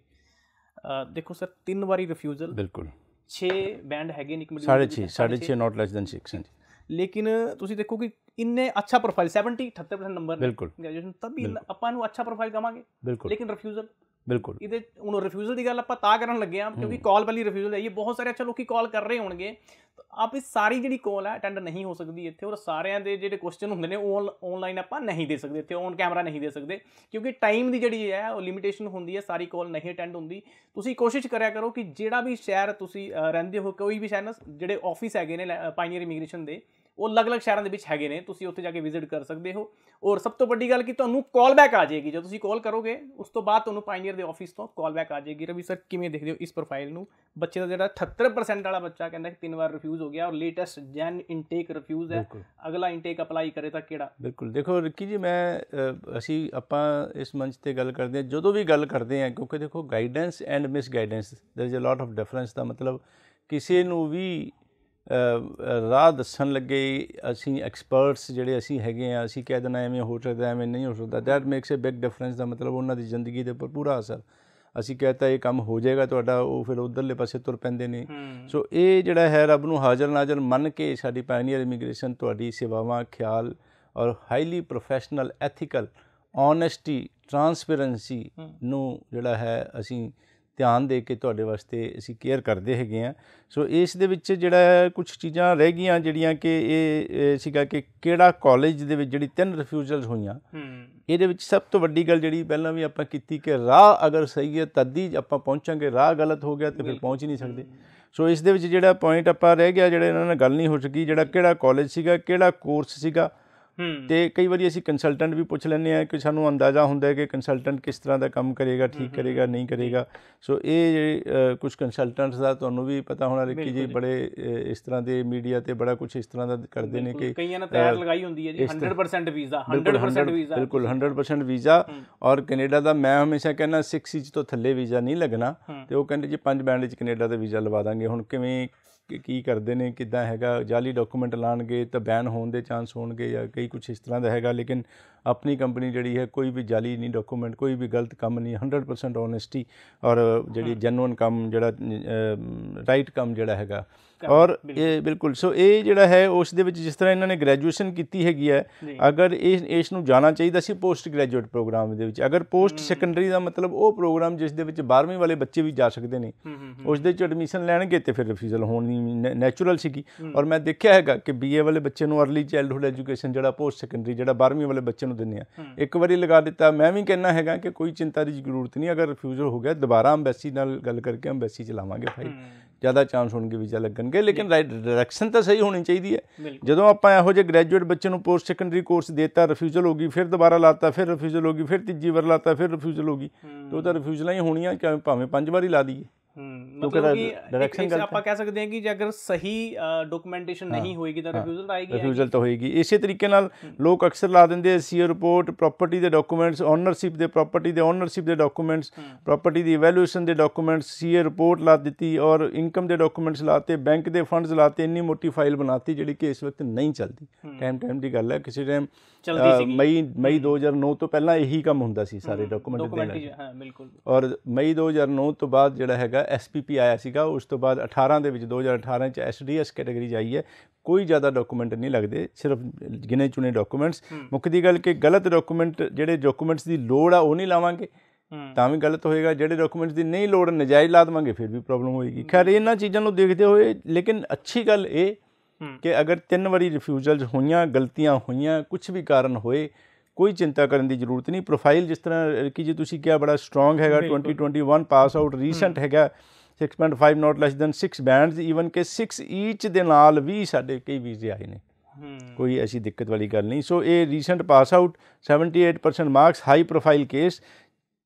ਦੇਖੋ ਸਰ, 3 ਵਾਰੀ ਰਿਫਿਊਜ਼ਲ, ਬਿਲਕੁਲ 6 ਬੈਂਡ ਹੈਗੇ ਨੇ, 6.5 ਨਾਟ ਲੈਸ ਦੈਨ 6। ਲੇਕਿਨ ਤੁਸੀਂ ਦੇਖੋ ਕਿ ਇੰਨੇ ਅੱਛਾ ਪ੍ਰੋਫਾਈਲ 78% ਨੰਬਰ ਬਿਲਕੁਲ ਗ੍ਰੈਜੂਏਸ਼ਨ, ਤभी ਆਪਾਂ ਨੂੰ ਅੱਛਾ ਪ੍ਰੋਫਾਈਲ ਕਵਾਂਗੇ, ਲੇਕਿਨ ਰਿਫਿਊਜ਼ਲ ਬਿਲਕੁਲ ਇਹਦੇ ਹੁਣ ਰਿਫਿਊਜ਼ਲ ਦੀ ਗੱਲ ਆਪਾਂ ਤਾਂ ਕਰਨ ਲੱਗੇ ਹਾਂ ਕਿਉਂਕਿ ਕਾਲ ਪਹਿਲੀ ਰਿਫਿਊਜ਼ਲ ਆਈ ਹੈ। ਬਹੁਤ ਸਾਰੇ ਅੱਛਾ ਲੋਕੀ ਕਾਲ ਕਰ ਰਹੇ ਹੋਣਗੇ, ਆਪ ਇਹ ਸਾਰੀ ਜਿਹੜੀ ਕਾਲ ਹੈ ਅਟੈਂਡ ਨਹੀਂ ਹੋ ਸਕਦੀ ਇੱਥੇ, ਔਰ ਸਾਰਿਆਂ ਦੇ ਜਿਹੜੇ ਕੁਐਸਚਨ ਹੁੰਦੇ ਨੇ ਉਹ ਆਨਲਾਈਨ ਆਪਾਂ ਨਹੀਂ ਦੇ ਸਕਦੇ ਇੱਥੇ, ਔਨ ਕੈਮਰਾ ਨਹੀਂ ਦੇ ਸਕਦੇ ਕਿਉਂਕਿ ਟਾਈਮ ਦੀ ਜਿਹੜੀ ਹੈ ਉਹ ਲਿਮਿਟੇਸ਼ਨ ਹੁੰਦੀ ਹੈ, ਸਾਰੀ ਕਾਲ ਨਹੀਂ ਅਟੈਂਡ ਹੁੰਦੀ। ਤੁਸੀਂ ਕੋਸ਼ਿਸ਼ ਕਰਿਆ ਕਰੋ ਕਿ ਜਿਹੜਾ ਵੀ ਸ਼ਹਿਰ ਤੁਸੀਂ ਰਹਿੰਦੇ ਹੋ, ਕੋਈ ਵੀ ਸ਼ਹਿਰ ਨਾ ਜਿਹੜੇ ਆਫਿਸ ਹੈਗੇ ਨੇ ਪਾਇਨੀਅਰ ਇਮੀਗ੍ਰੇਸ਼ਨ ਦੇ ਉਹ ਅਲੱਗ-ਅਲੱਗ ਸ਼ਹਿਰਾਂ ਦੇ ਵਿੱਚ ਹੈਗੇ ਨੇ, ਤੁਸੀਂ ਉੱਥੇ ਜਾ ਕੇ ਵਿਜ਼ਿਟ ਕਰ ਸਕਦੇ ਹੋ। ਔਰ ਸਭ ਤੋਂ ਵੱਡੀ ਗੱਲ ਕਿ ਤੁਹਾਨੂੰ ਕਾਲ ਬੈਕ ਆ ਜਾਏਗੀ, ਜਦੋਂ ਤੁਸੀਂ ਕਾਲ ਕਰੋਗੇ ਉਸ ਤੋਂ ਬਾਅਦ ਤੁਹਾਨੂੰ ਪਾਇਨੀਅਰ ਦੇ ਆਫਿਸ ਤੋਂ ਕਾਲ ਬੈਕ ਆ ਜਾਏਗੀ। ਰਵੀ ਸਰ ਕਿਵੇਂ ਦੇਖਦੇ ਹੋ ਇਸ ਪ੍ਰੋਫਾਈਲ ਨੂੰ? ਬੱਚੇ ਦਾ ਜਿਹੜਾ 78% ਵਾਲਾ ਬੱਚਾ ਕਹਿੰਦਾ ਕਿ 3 ਵਾਰ ਰਿਫਿਊਜ਼ ਹੋ ਗਿਆ ਔਰ ਲੇਟੈਸਟ ਜੈਨ ਇਨਟੇਕ ਰਿਫਿਊਜ਼ ਹੈ, ਅਗਲਾ ਇਨਟੇਕ ਅਪਲਾਈ ਕਰੇ ਤਾਂ ਕਿਹੜਾ? ਬਿਲਕੁਲ ਦੇਖੋ ਰਿੱਕੀ ਜੀ, ਆਪਾਂ ਇਸ ਮੰਚ ਤੇ ਗੱਲ ਕਰਦੇ ਹਾਂ, ਜਦੋਂ ਵੀ ਗੱਲ ਕਰਦੇ ਹਾਂ, ਕਿਉਂਕਿ ਦੇਖੋ guidance and misguidance there is a lot of difference. ਦਾ ਮਤਲਬ ਕਿਸੇ ਨੂੰ ਵੀ ਰਾਹ ਦੱਸਣ ਲੱਗੇ ਅਸੀਂ ਐਕਸਪਰਟਸ ਜਿਹੜੇ ਅਸੀਂ ਹੈਗੇ ਹਾਂ, ਅਸੀਂ ਕਹਿ ਦੇਣਾ ਐਵੇਂ ਹੋ ਸਕਦਾ, ਐਵੇਂ ਨਹੀਂ ਹੋ ਸਕਦਾ, that makes a big difference. ਦਾ ਮਤਲਬ ਉਹਨਾਂ ਦੀ ਜ਼ਿੰਦਗੀ ਦੇ ਉੱਪਰ ਪੂਰਾ ਅਸਰ। ਅਸੀਂ ਕਹਿਤਾ ਇਹ ਕੰਮ ਹੋ ਜਾਏਗਾ ਤੁਹਾਡਾ, ਉਹ ਫਿਰ ਉੱਧਰਲੇ ਪਾਸੇ ਤੁਰ ਪੈਂਦੇ ਨੇ। ਸੋ ਇਹ ਜਿਹੜਾ ਹੈ ਰੱਬ ਨੂੰ ਹਾਜ਼ਰ ਨਾਜ਼ਰ ਮੰਨ ਕੇ ਸਾਡੀ ਪਾਇਨੀਅਰ ਇਮੀਗ੍ਰੇਸ਼ਨ ਤੁਹਾਡੀ ਸੇਵਾਵਾਂ, ਖਿਆਲ ਔਰ highly professional, ethical, honesty, transparency ਨੂੰ ਜਿਹੜਾ ਹੈ ਅਸੀਂ ਧਿਆਨ ਦੇ ਕੇ ਤੁਹਾਡੇ ਵਾਸਤੇ ਅਸੀਂ ਕੇਅਰ ਕਰਦੇ ਹੈਗੇ ਹਾਂ। ਸੋ ਇਸ ਦੇ ਵਿੱਚ ਜਿਹੜਾ ਕੁਝ ਚੀਜ਼ਾਂ ਰਹਿ ਗਈਆਂ ਜਿਹੜੀਆਂ ਕਿ ਇਹ ਸੀਗਾ ਕਿ ਕਿਹੜਾ ਕਾਲਜ ਦੇ ਵਿੱਚ ਜਿਹੜੀ 3 ਰਿਫਿਊਜ਼ਲਸ ਹੋਈਆਂ, ਇਹਦੇ ਵਿੱਚ ਸਭ ਤੋਂ ਵੱਡੀ ਗੱਲ ਜਿਹੜੀ ਪਹਿਲਾਂ ਵੀ ਆਪਾਂ ਕੀਤੀ ਕਿ ਰਾਹ ਅਗਰ ਸਹੀ ਹੈ ਤਦ ਹੀ ਆਪਾਂ ਪਹੁੰਚਾਂਗੇ, ਰਾਹ ਗਲਤ ਹੋ ਗਿਆ ਤਾਂ ਫਿਰ ਪਹੁੰਚ ਹੀ ਨਹੀਂ ਸਕਦੇ। ਸੋ ਇਸ ਦੇ ਵਿੱਚ ਜਿਹੜਾ ਪੁਆਇੰਟ ਆਪਾਂ ਰਹਿ ਗਿਆ, ਜਿਹੜਾ ਇਹਨਾਂ ਨਾਲ ਗੱਲ ਨਹੀਂ ਹੋ ਸਕੀ, ਜਿਹੜਾ ਕਿਹੜਾ ਕਾਲਜ ਸੀਗਾ, ਕਿਹੜਾ ਕੋਰਸ ਸੀਗਾ। ਅਤੇ ਕਈ ਵਾਰੀ ਅਸੀਂ ਕੰਸਲਟੈਂਟ ਵੀ ਪੁੱਛ ਲੈਂਦੇ ਹਾਂ ਕਿ ਸਾਨੂੰ ਅੰਦਾਜ਼ਾ ਹੁੰਦਾ ਹੈ ਕਿ ਕੰਸਲਟੈਂਟ ਕਿਸ ਤਰ੍ਹਾਂ ਦਾ ਕੰਮ ਕਰੇਗਾ, ਠੀਕ ਕਰੇਗਾ, ਨਹੀਂ ਕਰੇਗਾ। ਸੋ ਇਹ ਕੁਛ ਕੰਸਲਟੈਂਟਸ ਦਾ ਤੁਹਾਨੂੰ ਵੀ ਪਤਾ ਹੋਣਾ ਰਿੱਕੀ ਜੀ, ਬੜੇ ਇਸ ਤਰ੍ਹਾਂ ਦੇ ਮੀਡੀਆ 'ਤੇ ਬੜਾ ਕੁਛ ਇਸ ਤਰ੍ਹਾਂ ਦਾ ਕਰਦੇ ਨੇ ਕਿ ਕਈਆਂ ਨੇ ਤੈਰ ਲਗਾਈ ਹੁੰਦੀ ਹੈ ਜੀ 100% ਵੀਜ਼ਾ, 100% ਵੀਜ਼ਾ, ਬਿਲਕੁਲ 100% ਵੀਜ਼ਾ। ਔਰ ਕੈਨੇਡਾ ਦਾ ਮੈਂ ਹਮੇਸ਼ਾ ਕਹਿੰਦਾ 6 ਇੰਚ ਤੋਂ ਥੱਲੇ ਵੀਜ਼ਾ ਨਹੀਂ ਲੱਗਣਾ, ਅਤੇ ਉਹ ਕਹਿੰਦੇ ਜੀ 5 ਬੈਂਡ 'ਚ ਕੈਨੇਡਾ ਦਾ ਵੀਜ਼ਾ ਲਵਾ ਦਾਂਗੇ। ਹੁਣ ਕਿਵੇਂ ਕੀ ਕਰਦੇ ਨੇ, ਕਿੱਦਾਂ ਹੈਗਾ, ਜਾਲੀ ਡਾਕੂਮੈਂਟ ਲਾਉਣਗੇ ਤਾਂ ਬੈਨ ਹੋਣ ਦੇ ਚਾਂਸ ਹੋਣਗੇ ਜਾਂ ਕਈ ਕੁਛ ਇਸ ਤਰ੍ਹਾਂ ਦਾ ਹੈਗਾ। ਲੇਕਿਨ ਆਪਣੀ ਕੰਪਨੀ ਜਿਹੜੀ ਹੈ ਕੋਈ ਵੀ ਜਾਲੀ ਨਹੀਂ ਡਾਕੂਮੈਂਟ, ਕੋਈ ਵੀ ਗਲਤ ਕੰਮ ਨਹੀਂ, 100% ਓਨੈਸਟੀ ਔਰ ਜਿਹੜੀ ਜੈਨੂਅਨ ਕੰਮ, ਜਿਹੜਾ ਰਾਈਟ ਕੰਮ ਜਿਹੜਾ ਹੈਗਾ। ਔਰ ਇਹ ਬਿਲਕੁਲ ਸੋ ਇਹ ਜਿਹੜਾ ਹੈ ਉਸ ਦੇ ਵਿੱਚ ਜਿਸ ਤਰ੍ਹਾਂ ਇਹਨਾਂ ਨੇ ਗ੍ਰੈਜੂਏਸ਼ਨ ਕੀਤੀ ਹੈਗੀ ਹੈ, ਅਗਰ ਇਸ ਨੂੰ ਜਾਣਾ ਚਾਹੀਦਾ ਸੀ ਪੋਸਟ ਗ੍ਰੈਜੂਏਟ ਪ੍ਰੋਗਰਾਮ ਦੇ ਵਿੱਚ। ਅਗਰ ਪੋਸਟ ਸੈਕੰਡਰੀ ਦਾ ਮਤਲਬ ਉਹ ਪ੍ਰੋਗਰਾਮ ਜਿਸ ਦੇ ਵਿੱਚ 12ਵੀਂ ਵਾਲੇ ਬੱਚੇ ਵੀ ਜਾ ਸਕਦੇ ਨੇ, ਉਸ ਦੇ 'ਚ ਐਡਮਿਸ਼ਨ ਲੈਣਗੇ ਅਤੇ ਫਿਰ ਰਿਫਿਊਜ਼ਲ ਹੋਣੀ ਨੈਚੁਰਲ ਸੀਗੀ। ਔਰ ਮੈਂ ਦੇਖਿਆ ਹੈਗਾ ਕਿ BA ਵਾਲੇ ਬੱਚੇ ਨੂੰ ਅਰਲੀ ਚਾਈਲਡਹੁੱਡ ਐਜੂਕੇਸ਼ਨ ਜਿਹੜਾ ਪੋਸਟ ਸੈਕੰਡਰੀ ਜਿਹੜਾ 12ਵੀਂ ਵਾਲੇ ਬੱਚੇ ਨੂੰ ਦਿੰਦੇ ਆ, ਇੱਕ ਵਾਰੀ ਲਗਾ ਦਿੱਤਾ। ਮੈਂ ਵੀ ਕਹਿੰਦਾ ਹੈਗਾ ਕਿ ਕੋਈ ਚਿੰਤਾ ਦੀ ਜ਼ਰੂਰਤ ਨਹੀਂ, ਅਗਰ ਰਿਫਿਊਜ਼ਲ ਹੋ ਗਿਆ ਦੁਬਾਰਾ ਅੰਬੈਸੀ ਨਾਲ ਗੱਲ ਕਰਕੇ ਅੰਬੈਸੀ 'ਚ ਲਾਵਾਂਗੇ ਫਾਈਲ, ਜ਼ਿਆਦਾ ਚਾਂਸ ਹੋਣਗੇ ਵੀਜ਼ਾ ਲੱਗਣਗੇ। ਲੇਕਿਨ ਡਾਇਰੈਕਸ਼ਨ ਤਾਂ ਸਹੀ ਹੋਣੀ ਚਾਹੀਦੀ ਹੈ। ਜਦੋਂ ਆਪਾਂ ਇਹੋ ਜਿਹੇ ਗ੍ਰੈਜੂਏਟ ਬੱਚੇ ਨੂੰ ਪੋਸਟ ਸੈਕੰਡਰੀ ਕੋਰਸ ਦੇਤਾ, ਰਿਫਿਊਜ਼ਲ ਹੋ ਗਈ, ਫਿਰ ਦੁਬਾਰਾ ਲਾਤਾ, ਫਿਰ ਰਿਫਿਊਜ਼ਲ ਹੋ ਗਈ, ਫਿਰ ਤੀਜੀ ਵਾਰ ਲਾਤਾ, ਫਿਰ ਰਿਫਿਊਜ਼ਲ ਹੋ ਗਈ, ਤਾਂ ਉਹ ਤਾਂ ਰਿਫਿਊਜ਼ਲਾਂ ਹੀ ਹੋਣੀਆਂ, ਭਾਵੇਂ 5 ਵਾਰੀ ਲਾ ਦਈਏ। ਮਤਲਬ ਕਿ ਆਪਾਂ ਕਹਿ ਸਕਦੇ ਹਾਂ ਕਿ ਜੇ ਅਗਰ ਸਹੀ ਡਾਕੂਮੈਂਟੇਸ਼ਨ ਨਹੀਂ ਹੋਏਗੀ ਤਾਂ ਰਿਫਿਊਜ਼ਲ ਤਾਂ ਹੋਏਗੀ। ਇਸੇ ਤਰੀਕੇ ਨਾਲ ਲੋਕ ਅਕਸਰ ਲਾ ਦਿੰਦੇ ਸੀਓ ਰਿਪੋਰਟ, ਪ੍ਰਾਪਰਟੀ ਦੇ ਡਾਕੂਮੈਂਟਸ, ਓਨਰਸ਼ਿਪ ਦੇ, ਪ੍ਰਾਪਰਟੀ ਦੇ ਓਨਰਸ਼ਿਪ ਦੇ ਡਾਕੂਮੈਂਟਸ, ਪ੍ਰਾਪਰਟੀ ਦੀ ਇਵੈਲੂਏਸ਼ਨ ਦੇ ਡਾਕੂਮੈਂਟਸ, ਸੀਏ ਰਿਪੋਰਟ ਲਾ ਦਿੱਤੀ ਔਰ ਇਨਕਮ ਦੇ ਡਾਕੂਮੈਂਟਸ ਲਾਤੇ, ਬੈਂਕ ਦੇ ਫੰਡਸ ਲਾਤੇ, ਇੰਨੀ ਮੋਟੀ ਫਾਈਲ ਬਣਾਤੀ ਜਿਹੜੀ ਕਿ ਇਸ ਵਕਤ ਨਹੀਂ ਚੱਲਦੀ। ਟਾਈਮ ਦੀ ਗੱਲ ਹੈ, ਕਿਸੇ ਟਾਈਮ ਮਈ 2009 ਤੋਂ ਪਹਿਲਾਂ ਇਹੀ ਕੰਮ ਹੁੰਦਾ ਸੀ ਸਾਰੇ ਡਾਕੂਮੈਂਟ ਦੇਣ। ਬਿਲਕੁਲ। ਔਰ ਮਈ 2009 ਤੋਂ ਬਾਅਦ ਜਿਹੜਾ ਹੈਗਾ SPP ਆਇਆ ਸੀਗਾ, ਉਸ ਤੋਂ ਬਾਅਦ 18 ਦੇ ਵਿੱਚ 2018 'ਚ SDS ਕੈਟਾਗਰੀ 'ਚ ਆਈ ਹੈ। ਕੋਈ ਜ਼ਿਆਦਾ ਡਾਕੂਮੈਂਟ ਨਹੀਂ ਲੱਗਦੇ, ਸਿਰਫ ਗਿਣੇ ਚੁਣੇ ਡਾਕੂਮੈਂਟਸ। ਮੁੱਖ ਦੀ ਗੱਲ ਕਿ ਗਲਤ ਡਾਕੂਮੈਂਟ, ਜਿਹੜੇ ਡਾਕੂਮੈਂਟਸ ਦੀ ਲੋੜ ਆ ਉਹ ਨਹੀਂ ਲਾਵਾਂਗੇ ਤਾਂ ਵੀ ਗਲਤ ਹੋਏਗਾ, ਜਿਹੜੇ ਡਾਕੂਮੈਂਟਸ ਦੀ ਨਹੀਂ ਲੋੜ ਨਜਾਇਜ਼ ਲਾ ਦੇਵਾਂਗੇ ਫਿਰ ਵੀ ਪ੍ਰੋਬਲਮ ਹੋਏਗੀ। ਖੈਰ ਇਹਨਾਂ ਚੀਜ਼ਾਂ ਨੂੰ ਦੇਖਦੇ ਹੋਏ, ਲੇਕਿਨ ਅੱਛੀ ਗੱਲ ਇਹ ਕਿ ਅਗਰ 3 ਵਾਰੀ ਰਿਫਿਊਜ਼ਲਸ ਹੋਈਆਂ, ਗਲਤੀਆਂ ਹੋਈਆਂ, ਕੁਛ ਵੀ ਕਾਰਨ ਹੋਏ, ਕੋਈ ਚਿੰਤਾ ਕਰਨ ਦੀ ਜ਼ਰੂਰਤ ਨਹੀਂ। ਪ੍ਰੋਫਾਈਲ ਜਿਸ ਤਰ੍ਹਾਂ ਕਿ ਜੀ ਤੁਸੀਂ ਕਿਹਾ ਬੜਾ ਸਟਰੋਂਗ ਹੈਗਾ, 2021 ਪਾਸ ਆਊਟ, ਰੀਸੈਂਟ ਹੈਗਾ, 6.5 ਨਾਟ ਲੈਸ ਦੈਨ 6 ਬੈਂਡਸ, ਈਵਨ ਕਿ 6 ਈਚ ਦੇ ਨਾਲ ਵੀ ਸਾਡੇ ਕਈ ਵੀਜ਼ੇ ਆਏ ਨੇ, ਕੋਈ ਐਸੀ ਦਿੱਕਤ ਵਾਲੀ ਗੱਲ ਨਹੀਂ। ਸੋ ਇਹ recent pass out, 78% marks, high profile case,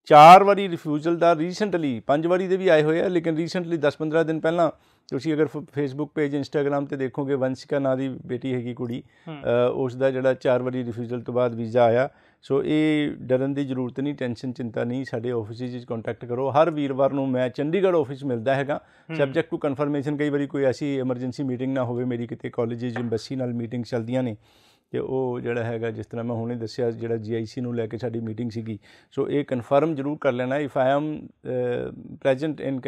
4 ਵਾਰੀ ਰਿਫਿਊਜ਼ਲ ਦਾ ਰੀਸੈਂਟਲੀ, 5 ਵਾਰੀ ਦੇ ਵੀ ਆਏ ਹੋਏ ਆ, ਲੇਕਿਨ ਰੀਸੈਂਟਲੀ 10-15 ਦਿਨ ਪਹਿਲਾਂ ਤੁਸੀਂ ਅਗਰ ਫੇਸਬੁੱਕ ਪੇਜ, ਇੰਸਟਾਗ੍ਰਾਮ 'ਤੇ ਦੇਖੋਗੇ, ਵੰਸ਼ਿਕਾ ਨਾਂ ਦੀ ਬੇਟੀ ਹੈਗੀ ਕੁੜੀ, ਉਸ ਦਾ ਜਿਹੜਾ 4 ਵਾਰੀ ਰਿਫਿਊਜ਼ਲ ਤੋਂ ਬਾਅਦ ਵੀਜ਼ਾ ਆਇਆ। ਸੋ ਇਹ ਡਰਨ ਦੀ ਜ਼ਰੂਰਤ ਨਹੀਂ, ਟੈਨਸ਼ਨ ਚਿੰਤਾ ਨਹੀਂ। ਸਾਡੇ ਆਫਿਸ 'ਚ ਕੰਟੈਕਟ ਕਰੋ। ਹਰ ਵੀਰਵਾਰ ਨੂੰ ਮੈਂ ਚੰਡੀਗੜ੍ਹ ਆਫਿਸ ਮਿਲਦਾ ਹੈਗਾ, ਸਬਜੈਕਟ ਟੂ ਕਨਫਰਮੇਸ਼ਨ। ਕਈ ਵਾਰੀ ਕੋਈ ਐਸੀ ਐਮਰਜੈਂਸੀ ਮੀਟਿੰਗ ਨਾ ਹੋਵੇ ਮੇਰੀ, ਕਿਤੇ ਕਾਲਜ, ਐਮਬੈਸੀ ਨਾਲ ਮੀਟਿੰਗ ਚੱਲਦੀਆਂ ਨੇ, ਤੇ ਉਹ ਜਿਹੜਾ ਹੈਗਾ ਜਿਸ ਤਰ੍ਹਾਂ ਮੈਂ ਹੁਣੇ ਦੱਸਿਆ ਜਿਹੜਾ GIC ਨੂੰ ਲੈ ਕੇ ਸਾਡੀ ਮੀਟਿੰਗ ਸੀਗੀ, ਸੋ ਇਹ ਕਨਫਰਮ ਜ਼ਰੂਰ ਕਰ ਲੈਣਾ if I am present in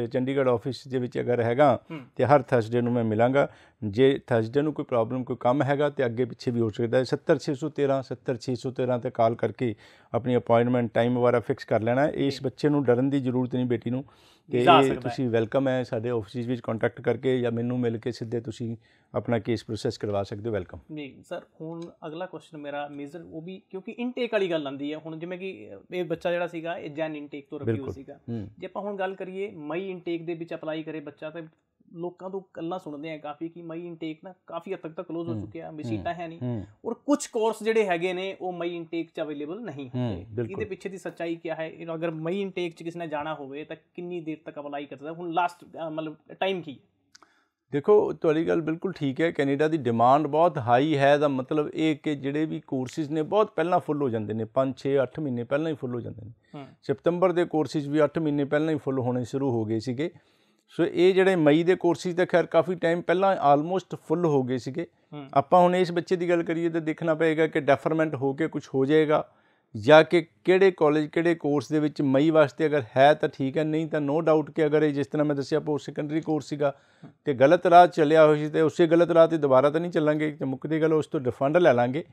Chandigarh office ਦੇ ਵਿੱਚ ਅਗਰ ਹੈਗਾ ਤੇ ਹਰ ਥਰਸਡੇ ਨੂੰ ਮੈਂ ਮਿਲਾਂਗਾ। ਜੇ ਥਰਸਡੇ ਨੂੰ ਕੋਈ ਪ੍ਰੋਬਲਮ ਕੋਈ ਕੰਮ ਹੈਗਾ ਤੇ ਅੱਗੇ ਪਿੱਛੇ ਵੀ ਹੋ ਸਕਦਾ। 70613 ਤੇ ਕਾਲ ਕਰਕੇ ਆਪਣੀ ਅਪਾਇੰਟਮੈਂਟ ਟਾਈਮ ਵਗੈਰਾ ਫਿਕਸ ਕਰ ਲੈਣਾ। ਇਸ ਬੱਚੇ ਨੂੰ ਡਰਨ ਦੀ ਜ਼ਰੂਰਤ ਨਹੀਂ, ਬੇਟੀ ਨੂੰ, ਕਿ ਤੁਸੀਂ ਵੈਲਕਮ ਹੈ ਸਾਡੇ ਆਫਿਸ ਵਿੱਚ ਕੰਟੈਕਟ ਕਰਕੇ ਜਾਂ ਮੈਨੂੰ ਮਿਲ ਕੇ ਸਿੱਧੇ ਤੁਸੀਂ ਆਪਣਾ ਕੇਸ ਪ੍ਰੋਸੈਸ ਕਰਵਾ ਸਕਦੇ ਹੋ। ਵੈਲਕਮ ਜੀ ਸਰ। ਹੁਣ ਅਗਲਾ ਕੁਐਸਚਨ ਮੇਰਾ ਮੇਜਰ ਉਹ ਵੀ ਕਿਉਂਕਿ ਇਨਟੇਕ ਵਾਲੀ ਗੱਲ ਆਉਂਦੀ ਹੈ। ਹੁਣ ਜਿਵੇਂ ਕਿ ਇਹ ਬੱਚਾ ਜਿਹੜਾ ਸੀਗਾ ਇਹ ਜੈਨ ਇਨਟੇਕ ਤੋਂ ਰਿਵਿਊ ਸੀਗਾ, ਜੇ ਆਪਾਂ ਹੁਣ ਗੱਲ ਕਰੀਏ ਮਈ ਇਨਟੇਕ ਦੇ ਵਿੱਚ ਅਪਲਾਈ ਕਰੇ ਬੱਚਾ, ਤਾਂ ਲੋਕਾਂ ਤੋਂ ਗੱਲਾਂ ਸੁਣਦੇ ਆ ਕਾਫੀ ਕਿ ਮਈ ਇਨਟੇਕ ਨਾ ਕਾਫੀ ਹੱਦ ਤੱਕ ਤਾਂ ਕਲੋਜ਼ ਹੋ ਚੁੱਕਿਆ, ਵੀ ਸੀਟਾਂ ਹੈ ਨਹੀਂ, ਔਰ ਕੁਝ ਕੋਰਸ ਜਿਹੜੇ ਹੈਗੇ ਨੇ ਉਹ ਮਈ ਇਨਟੇਕ 'ਚ ਅਵੇਲੇਬਲ ਨਹੀਂ ਹੁੰਦੇ। ਇਹਦੇ ਪਿੱਛੇ ਦੀ ਸੱਚਾਈ ਕੀ ਹੈ? ਅਗਰ ਮਈ ਇਨਟੇਕ 'ਚ ਕਿਸੇ ਨੇ ਜਾਣਾ ਹੋਵੇ ਤਾਂ ਕਿੰਨੀ ਦੇਰ ਤੱਕ ਅਪਲਾਈ ਕਰ ਸਕਦਾ? ਹੁਣ ਲਾਸਟ ਮਤਲਬ ਟਾਈਮ ਕੀ? ਦੇਖੋ ਤੁਹਾਡੀ ਗੱਲ ਬਿਲਕੁਲ ਠੀਕ ਹੈ। ਕੈਨੇਡਾ ਦੀ ਡਿਮਾਂਡ ਬਹੁਤ ਹਾਈ ਹੈ, ਦਾ ਮਤਲਬ ਇਹ ਕਿ ਜਿਹੜੇ ਵੀ ਕੋਰਸਿਸ ਨੇ ਬਹੁਤ ਪਹਿਲਾਂ ਫੁੱਲ ਹੋ ਜਾਂਦੇ ਨੇ, 5, 6, 8 ਮਹੀਨੇ ਪਹਿਲਾਂ ਹੀ ਫੁੱਲ ਹੋ ਜਾਂਦੇ ਨੇ। ਸਤੰਬਰ ਦੇ ਕੋਰਸਿਸ ਵੀ 8 ਮਹੀਨੇ ਪਹਿਲਾਂ ਹੀ ਫੁੱਲ ਹੋਣੇ ਸ਼ੁਰੂ ਹੋ ਗਏ ਸੀਗੇ। ਸੋ ਇਹ ਜਿਹੜੇ ਮਈ ਦੇ ਕੋਰਸਿਸ ਤਾਂ ਖੈਰ ਕਾਫੀ ਟਾਈਮ ਪਹਿਲਾਂ ਆਲਮੋਸਟ ਫੁੱਲ ਹੋ ਗਏ ਸੀਗੇ। ਆਪਾਂ ਹੁਣ ਇਸ ਬੱਚੇ ਦੀ ਗੱਲ ਕਰੀਏ ਤਾਂ ਦੇਖਣਾ ਪਏਗਾ ਕਿ ਡੈਫਰਮੈਂਟ ਹੋ ਕੇ ਕੁਛ ਹੋ ਜਾਏਗਾ ਜਾਂ ਕਿ ਕਿਹੜੇ ਕਾਲਜ ਕਿਹੜੇ ਕੋਰਸ ਦੇ ਵਿੱਚ ਮਈ ਵਾਸਤੇ ਅਗਰ ਹੈ ਤਾਂ ਠੀਕ ਹੈ, ਨਹੀਂ ਤਾਂ ਨੋ ਡਾਊਟ ਕਿ ਅਗਰ ਇਹ ਜਿਸ ਤਰ੍ਹਾਂ ਮੈਂ ਦੱਸਿਆ ਪੋਸਟ ਸੈਕੰਡਰੀ ਕੋਰਸ ਸੀਗਾ ਅਤੇ ਗਲਤ ਰਾਹ ਚੱਲਿਆ ਹੋਇਆ ਸੀ, ਅਤੇ ਉਸੇ ਗਲਤ ਰਾਹ 'ਤੇ ਦੁਬਾਰਾ ਤਾਂ ਨਹੀਂ ਚੱਲਾਂਗੇ। ਅਤੇ ਮੁੱਕਦੀ ਗੱਲ ਉਸ ਤੋਂ ਰਿਫੰਡ ਲੈ ਲਾਂਗੇ,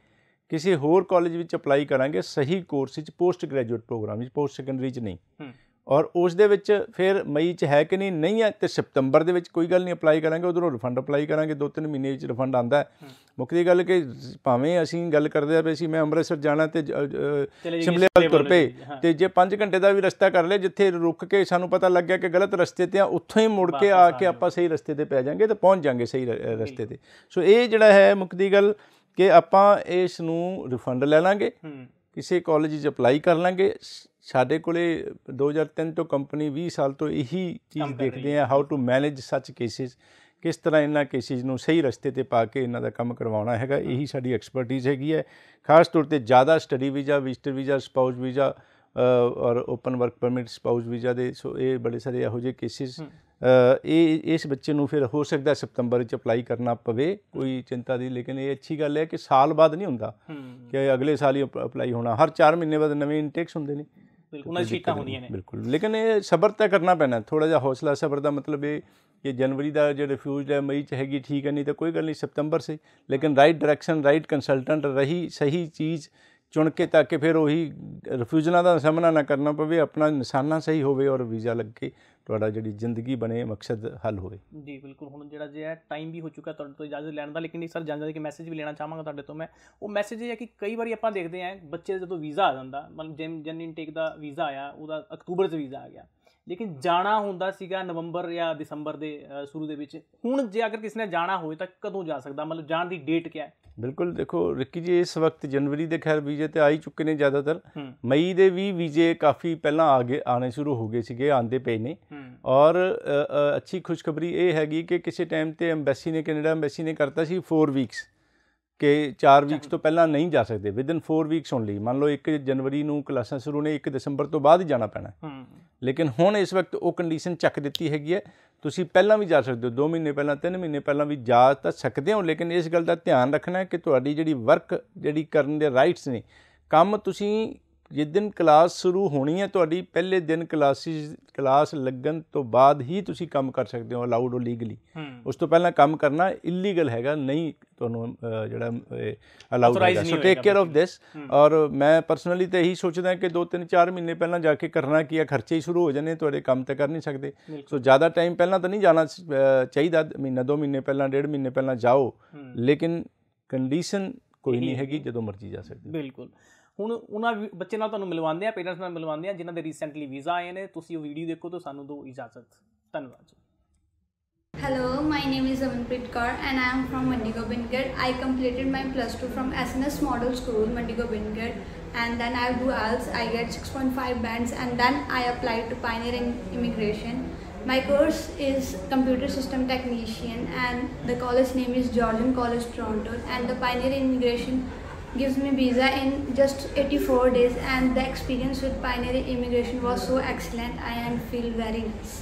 ਕਿਸੇ ਹੋਰ ਕਾਲਜ ਵਿੱਚ ਅਪਲਾਈ ਕਰਾਂਗੇ ਸਹੀ ਕੋਰਸ ਵਿੱਚ, ਪੋਸਟ ਗ੍ਰੈਜੂਏਟ ਪ੍ਰੋਗਰਾਮ ਵਿੱਚ, ਪੋਸਟ ਸੈਕੰਡਰੀ 'ਚ ਨਹੀਂ। ਔਰ ਉਸ ਦੇ ਵਿੱਚ ਫਿਰ ਮਈ 'ਚ ਹੈ ਕਿ ਨਹੀਂ ਹੈ ਤਾਂ ਸਤੰਬਰ ਦੇ ਵਿੱਚ ਕੋਈ ਗੱਲ ਨਹੀਂ ਅਪਲਾਈ ਕਰਾਂਗੇ, ਉੱਧਰੋਂ ਰਿਫੰਡ ਅਪਲਾਈ ਕਰਾਂਗੇ। 2-3 ਮਹੀਨੇ ਵਿੱਚ ਰਿਫੰਡ ਆਉਂਦਾ। ਮੁੱਕਦੀ ਗੱਲ ਕਿ ਭਾਵੇਂ ਅਸੀਂ ਗੱਲ ਕਰਦੇ ਪਏ ਸੀ ਮੈਂ ਅੰਮ੍ਰਿਤਸਰ ਜਾਣਾ ਅਤੇ ਸ਼ਿਮਲੇ ਵੱਲ ਤੁਰ ਪਏ, ਅਤੇ ਜੇ 5 ਘੰਟੇ ਦਾ ਵੀ ਰਸਤਾ ਕਰ ਲਿਆ, ਜਿੱਥੇ ਰੁਕ ਕੇ ਸਾਨੂੰ ਪਤਾ ਲੱਗ ਗਿਆ ਕਿ ਗਲਤ ਰਸਤੇ 'ਤੇ ਆ, ਉੱਥੋਂ ਹੀ ਮੁੜ ਕੇ ਆ ਕੇ ਆਪਾਂ ਸਹੀ ਰਸਤੇ 'ਤੇ ਪੈ ਜਾਵਾਂਗੇ ਅਤੇ ਪਹੁੰਚ ਜਾਵਾਂਗੇ ਸਹੀ ਰਸਤੇ 'ਤੇ। ਸੋ ਇਹ ਜਿਹੜਾ ਹੈ ਮੁੱਕਦੀ ਗੱਲ ਕਿ ਆਪਾਂ ਇਸ ਨੂੰ ਰਿਫੰਡ ਲੈ ਲਾਂਗੇ, ਕਿਸੇ ਕਾਲਜ 'ਚ ਅਪਲਾਈ ਕਰ ਲਾਂਗੇ। ਸਾਡੇ ਕੋਲ 2003 ਤੋਂ ਕੰਪਨੀ 20 ਸਾਲ ਤੋਂ ਇਹੀ ਚੀਜ਼ ਦੇਖਦੇ ਆ, ਹਾਊ ਟੂ ਮੈਨੇਜ ਸੱਚ ਕੇਸਿਸ, ਕਿਸ ਤਰ੍ਹਾਂ ਇਹਨਾਂ ਕੇਸਿਸ ਨੂੰ ਸਹੀ ਰਸਤੇ 'ਤੇ ਪਾ ਕੇ ਇਹਨਾਂ ਦਾ ਕੰਮ ਕਰਵਾਉਣਾ ਹੈਗਾ। ਇਹੀ ਸਾਡੀ ਐਕਸਪਰਟੀਜ਼ ਹੈਗੀ ਹੈ। ਖਾਸ ਤੌਰ 'ਤੇ ਜ਼ਿਆਦਾ study visa, visitor visa, spouse visa ਔਰ open work permit spouse visa ਦੇ। ਸੋ ਇਹ ਬੜੇ ਸਾਰੇ ਇਹੋ ਜਿਹੇ ਕੇਸਿਸ ਇਹ ਇਸ ਬੱਚੇ ਨੂੰ ਫਿਰ ਹੋ ਸਕਦਾ ਸਤੰਬਰ ਵਿੱਚ ਅਪਲਾਈ ਕਰਨਾ ਪਵੇ, ਕੋਈ ਚਿੰਤਾ ਦੀ। ਲੇਕਿਨ ਇਹ ਅੱਛੀ ਗੱਲ ਹੈ ਕਿ ਸਾਲ ਬਾਅਦ ਨਹੀਂ ਹੁੰਦਾ ਕਿ ਅਗਲੇ ਸਾਲ ਹੀ ਅਪਲਾਈ ਹੋਣਾ। ਹਰ 4 ਮਹੀਨੇ ਬਾਅਦ ਨਵੇਂ ਇਨਟੇਕਸ ਹੁੰਦੇ ਨੇ, ਉਹਨਾਂ ਦੀ ਸੀਟਾਂ ਹੁੰਦੀਆਂ ਨੇ। ਬਿਲਕੁਲ, ਲੇਕਿਨ ਇਹ ਸਬਰ ਤਾਂ ਕਰਨਾ ਪੈਣਾ, ਥੋੜ੍ਹਾ ਜਿਹਾ ਹੌਸਲਾ। ਸਬਰ ਦਾ ਮਤਲਬ ਇਹ ਕਿ ਜਨਵਰੀ ਦਾ ਜੋ ਰਿਫਿਊਜ਼ਡ ਹੈ ਮਈ 'ਚ ਹੈਗੀ, ਠੀਕ ਹੈ, ਨਹੀਂ ਤਾਂ ਕੋਈ ਗੱਲ ਨਹੀਂ ਸਤੰਬਰ ਸੇ। ਲੇਕਿਨ ਰਾਈਟ ਡਾਇਰੈਕਸ਼ਨ, ਰਾਈਟ ਕੰਸਲਟੈਂਟ ਰਹੀ, ਸਹੀ ਚੀਜ਼ ਚੁਣ ਕੇ, ਤਾਂ ਕਿ ਫਿਰ ਉਹੀ ਰਿਫਿਊਜ਼ਲਾਂ ਦਾ ਸਾਹਮਣਾ ਨਾ ਕਰਨਾ ਪਵੇ, ਆਪਣਾ ਨਿਸ਼ਾਨਾ ਸਹੀ ਹੋਵੇ ਔਰ ਵੀਜ਼ਾ ਲੱਗ ਕੇ ਤੁਹਾਡਾ ਜਿਹੜੀ ਜ਼ਿੰਦਗੀ ਬਣੇ, ਮਕਸਦ ਹੱਲ ਹੋਵੇ। ਜੀ ਬਿਲਕੁਲ। ਹੁਣ ਜਿਹੜਾ ਜੇ ਟਾਈਮ ਵੀ ਹੋ ਚੁੱਕਾ ਤੁਹਾਡੇ ਤੋਂ ਇਜਾਜ਼ਤ ਲੈਣ ਦਾ, ਲੇਕਿਨ ਸਰ ਜਾਣਦਾ ਕਿ ਮੈਸੇਜ ਵੀ ਲੈਣਾ ਚਾਹਾਂਗਾ ਤੁਹਾਡੇ ਤੋਂ ਮੈਂ। ਉਹ ਮੈਸੇਜ ਇਹ ਹੈ ਕਿ ਕਈ ਵਾਰੀ ਆਪਾਂ ਦੇਖਦੇ ਹਾਂ ਬੱਚੇ ਜਦੋਂ ਵੀਜ਼ਾ ਆ ਜਾਂਦਾ, ਮਤਲਬ ਜਨ ਇਨਟੇਕ ਦਾ ਵੀਜ਼ਾ ਆਇਆ, ਉਹਦਾ ਅਕਤੂਬਰ 'ਚ ਵੀਜ਼ਾ ਆ ਗਿਆ, ਲੇਕਿਨ ਜਾਣਾ ਹੁੰਦਾ ਸੀਗਾ ਨਵੰਬਰ ਜਾਂ ਦਸੰਬਰ ਦੇ ਸ਼ੁਰੂ ਦੇ ਵਿੱਚ। ਹੁਣ ਜੇ ਅਗਰ ਕਿਸੇ ਨੇ ਜਾਣਾ ਹੋਵੇ ਤਾਂ ਕਦੋਂ ਜਾ ਸਕਦਾ, ਮਤਲਬ ਜਾਣ ਦੀ ਡੇਟ ਕਿਆ ਹੈ? ਬਿਲਕੁਲ, ਦੇਖੋ ਰਿੱਕੀ ਜੀ, ਇਸ ਵਕਤ ਜਨਵਰੀ ਦੇ ਖੈਰ ਵੀਜ਼ੇ ਤਾਂ ਆ ਹੀ ਚੁੱਕੇ ਨੇ ਜ਼ਿਆਦਾਤਰ। ਮਈ ਦੇ ਵੀ ਵੀਜ਼ੇ ਕਾਫੀ ਪਹਿਲਾਂ ਆਉਣੇ ਸ਼ੁਰੂ ਹੋ ਗਏ ਸੀਗੇ, ਆਉਂਦੇ ਪਏ ਨੇ। ਔਰ ਅੱਛੀ ਖੁਸ਼ਖਬਰੀ ਇਹ ਹੈਗੀ ਕਿ ਕਿਸੇ ਟਾਈਮ 'ਤੇ ਐਮਬੈਸੀ ਨੇ, ਕੈਨੇਡਾ ਐਮਬੈਸੀ ਨੇ ਕਰਤਾ ਸੀ 4 ਵੀਕਸ, ਕਿ 4 ਵੀਕਸ ਤੋਂ ਪਹਿਲਾਂ ਨਹੀਂ ਜਾ ਸਕਦੇ, ਵਿਦਨ 4 ਵੀਕਸ ਓਨਲੀ। ਮੰਨ ਲਓ 1 ਜਨਵਰੀ ਨੂੰ ਕਲਾਸਾਂ ਸ਼ੁਰੂ ਨੇ, 1 ਦਸੰਬਰ ਤੋਂ ਬਾਅਦ ਹੀ ਜਾਣਾ ਪੈਣਾ। ਲੇਕਿਨ ਹੁਣ ਇਸ ਵਕਤ ਉਹ ਕੰਡੀਸ਼ਨ ਚੱਕ ਦਿੱਤੀ ਹੈਗੀ ਹੈ, ਤੁਸੀਂ ਪਹਿਲਾਂ ਵੀ ਜਾ ਸਕਦੇ ਹੋ, 2 ਮਹੀਨੇ ਪਹਿਲਾਂ, 3 ਮਹੀਨੇ ਪਹਿਲਾਂ ਵੀ ਜਾ ਤਾਂ ਸਕਦੇ ਹੋ। ਲੇਕਿਨ ਇਸ ਗੱਲ ਦਾ ਧਿਆਨ ਰੱਖਣਾ ਕਿ ਤੁਹਾਡੀ ਜਿਹੜੀ ਵਰਕ ਜਿਹੜੀ ਕਰਨ ਦੇ ਰਾਈਟਸ ਨੇ, ਕੰਮ ਤੁਸੀਂ ਜਿਸ ਦਿਨ ਕਲਾਸ ਸ਼ੁਰੂ ਹੋਣੀ ਹੈ ਤੁਹਾਡੀ, ਪਹਿਲੇ ਦਿਨ ਕਲਾਸ ਲੱਗਣ ਤੋਂ ਬਾਅਦ ਹੀ ਤੁਸੀਂ ਕੰਮ ਕਰ ਸਕਦੇ ਹੋ, ਅਲਾਊਡ ਹੋ ਲੀਗਲੀ। ਉਸ ਤੋਂ ਪਹਿਲਾਂ ਕੰਮ ਕਰਨਾ ਇਲੀਗਲ ਹੈਗਾ, ਨਹੀਂ ਤੁਹਾਨੂੰ ਜਿਹੜਾ ਅਲਾਊਡ ਹੈਗਾ। ਸੋ ਟੇਕ ਕੇਅਰ ਆਫ ਦਿਸ। ਔਰ ਮੈਂ ਪਰਸਨਲੀ ਤਾਂ ਇਹੀ ਸੋਚਦਾ ਕਿ 2-3-4 ਮਹੀਨੇ ਪਹਿਲਾਂ ਜਾ ਕੇ ਕਰਨਾ ਕੀ ਹੈ, ਖਰਚੇ ਹੀ ਸ਼ੁਰੂ ਹੋ ਜਾਣੇ, ਤੁਹਾਡੇ ਕੰਮ ਤਾਂ ਕਰ ਨਹੀਂ ਸਕਦੇ। ਸੋ ਜ਼ਿਆਦਾ ਟਾਈਮ ਪਹਿਲਾਂ ਤਾਂ ਨਹੀਂ ਜਾਣਾ ਚਾਹੀਦਾ, ਮਹੀਨਾ 2 ਮਹੀਨੇ ਪਹਿਲਾਂ, 1.5 ਮਹੀਨੇ ਪਹਿਲਾਂ ਜਾਓ, ਲੇਕਿਨ ਕੰਡੀਸ਼ਨ ਕੋਈ ਨਹੀਂ ਹੈਗੀ, ਜਦੋਂ ਮਰਜ਼ੀ ਜਾ ਸਕਦੇ। ਬਿਲਕੁਲ। ਹੁਣ ਉਹਨਾਂ ਬੱਚੇ ਨਾਲ ਤੁਹਾਨੂੰ ਮਿਲਵਾਉਂਦੇ ਆ, ਪੇਰੈਂਟਸ ਨਾਲ ਮਿਲਵਾਉਂਦੇ ਆ ਜਿਨ੍ਹਾਂ ਦੇ ਰੀਸੈਂਟਲੀ ਵੀਜ਼ਾ ਆਏ ਨੇ। ਤੁਸੀਂ ਉਹ ਵੀਡੀਓ ਦੇਖੋ ਤਾਂ ਸਾਨੂੰ ਦਿਓ ਇਜਾਜ਼ਤ। ਧੰਨਵਾਦ ਜੀ। Hello, my name is Amanpreet Kaur and I am from Mandi Gobindgarh. I completed my +2 from SNS Model School, Mandi Gobindgarh, and then I do IELTS. I get 6.5 bands, and then I applied to Pioneer Immigration. My course is Computer System Technician, and the college name is Georgian College, Toronto, and the Pioneer Immigration gives me visa in just 84 days, and the experience with Pioneer Immigration was so excellent. I feel very nice.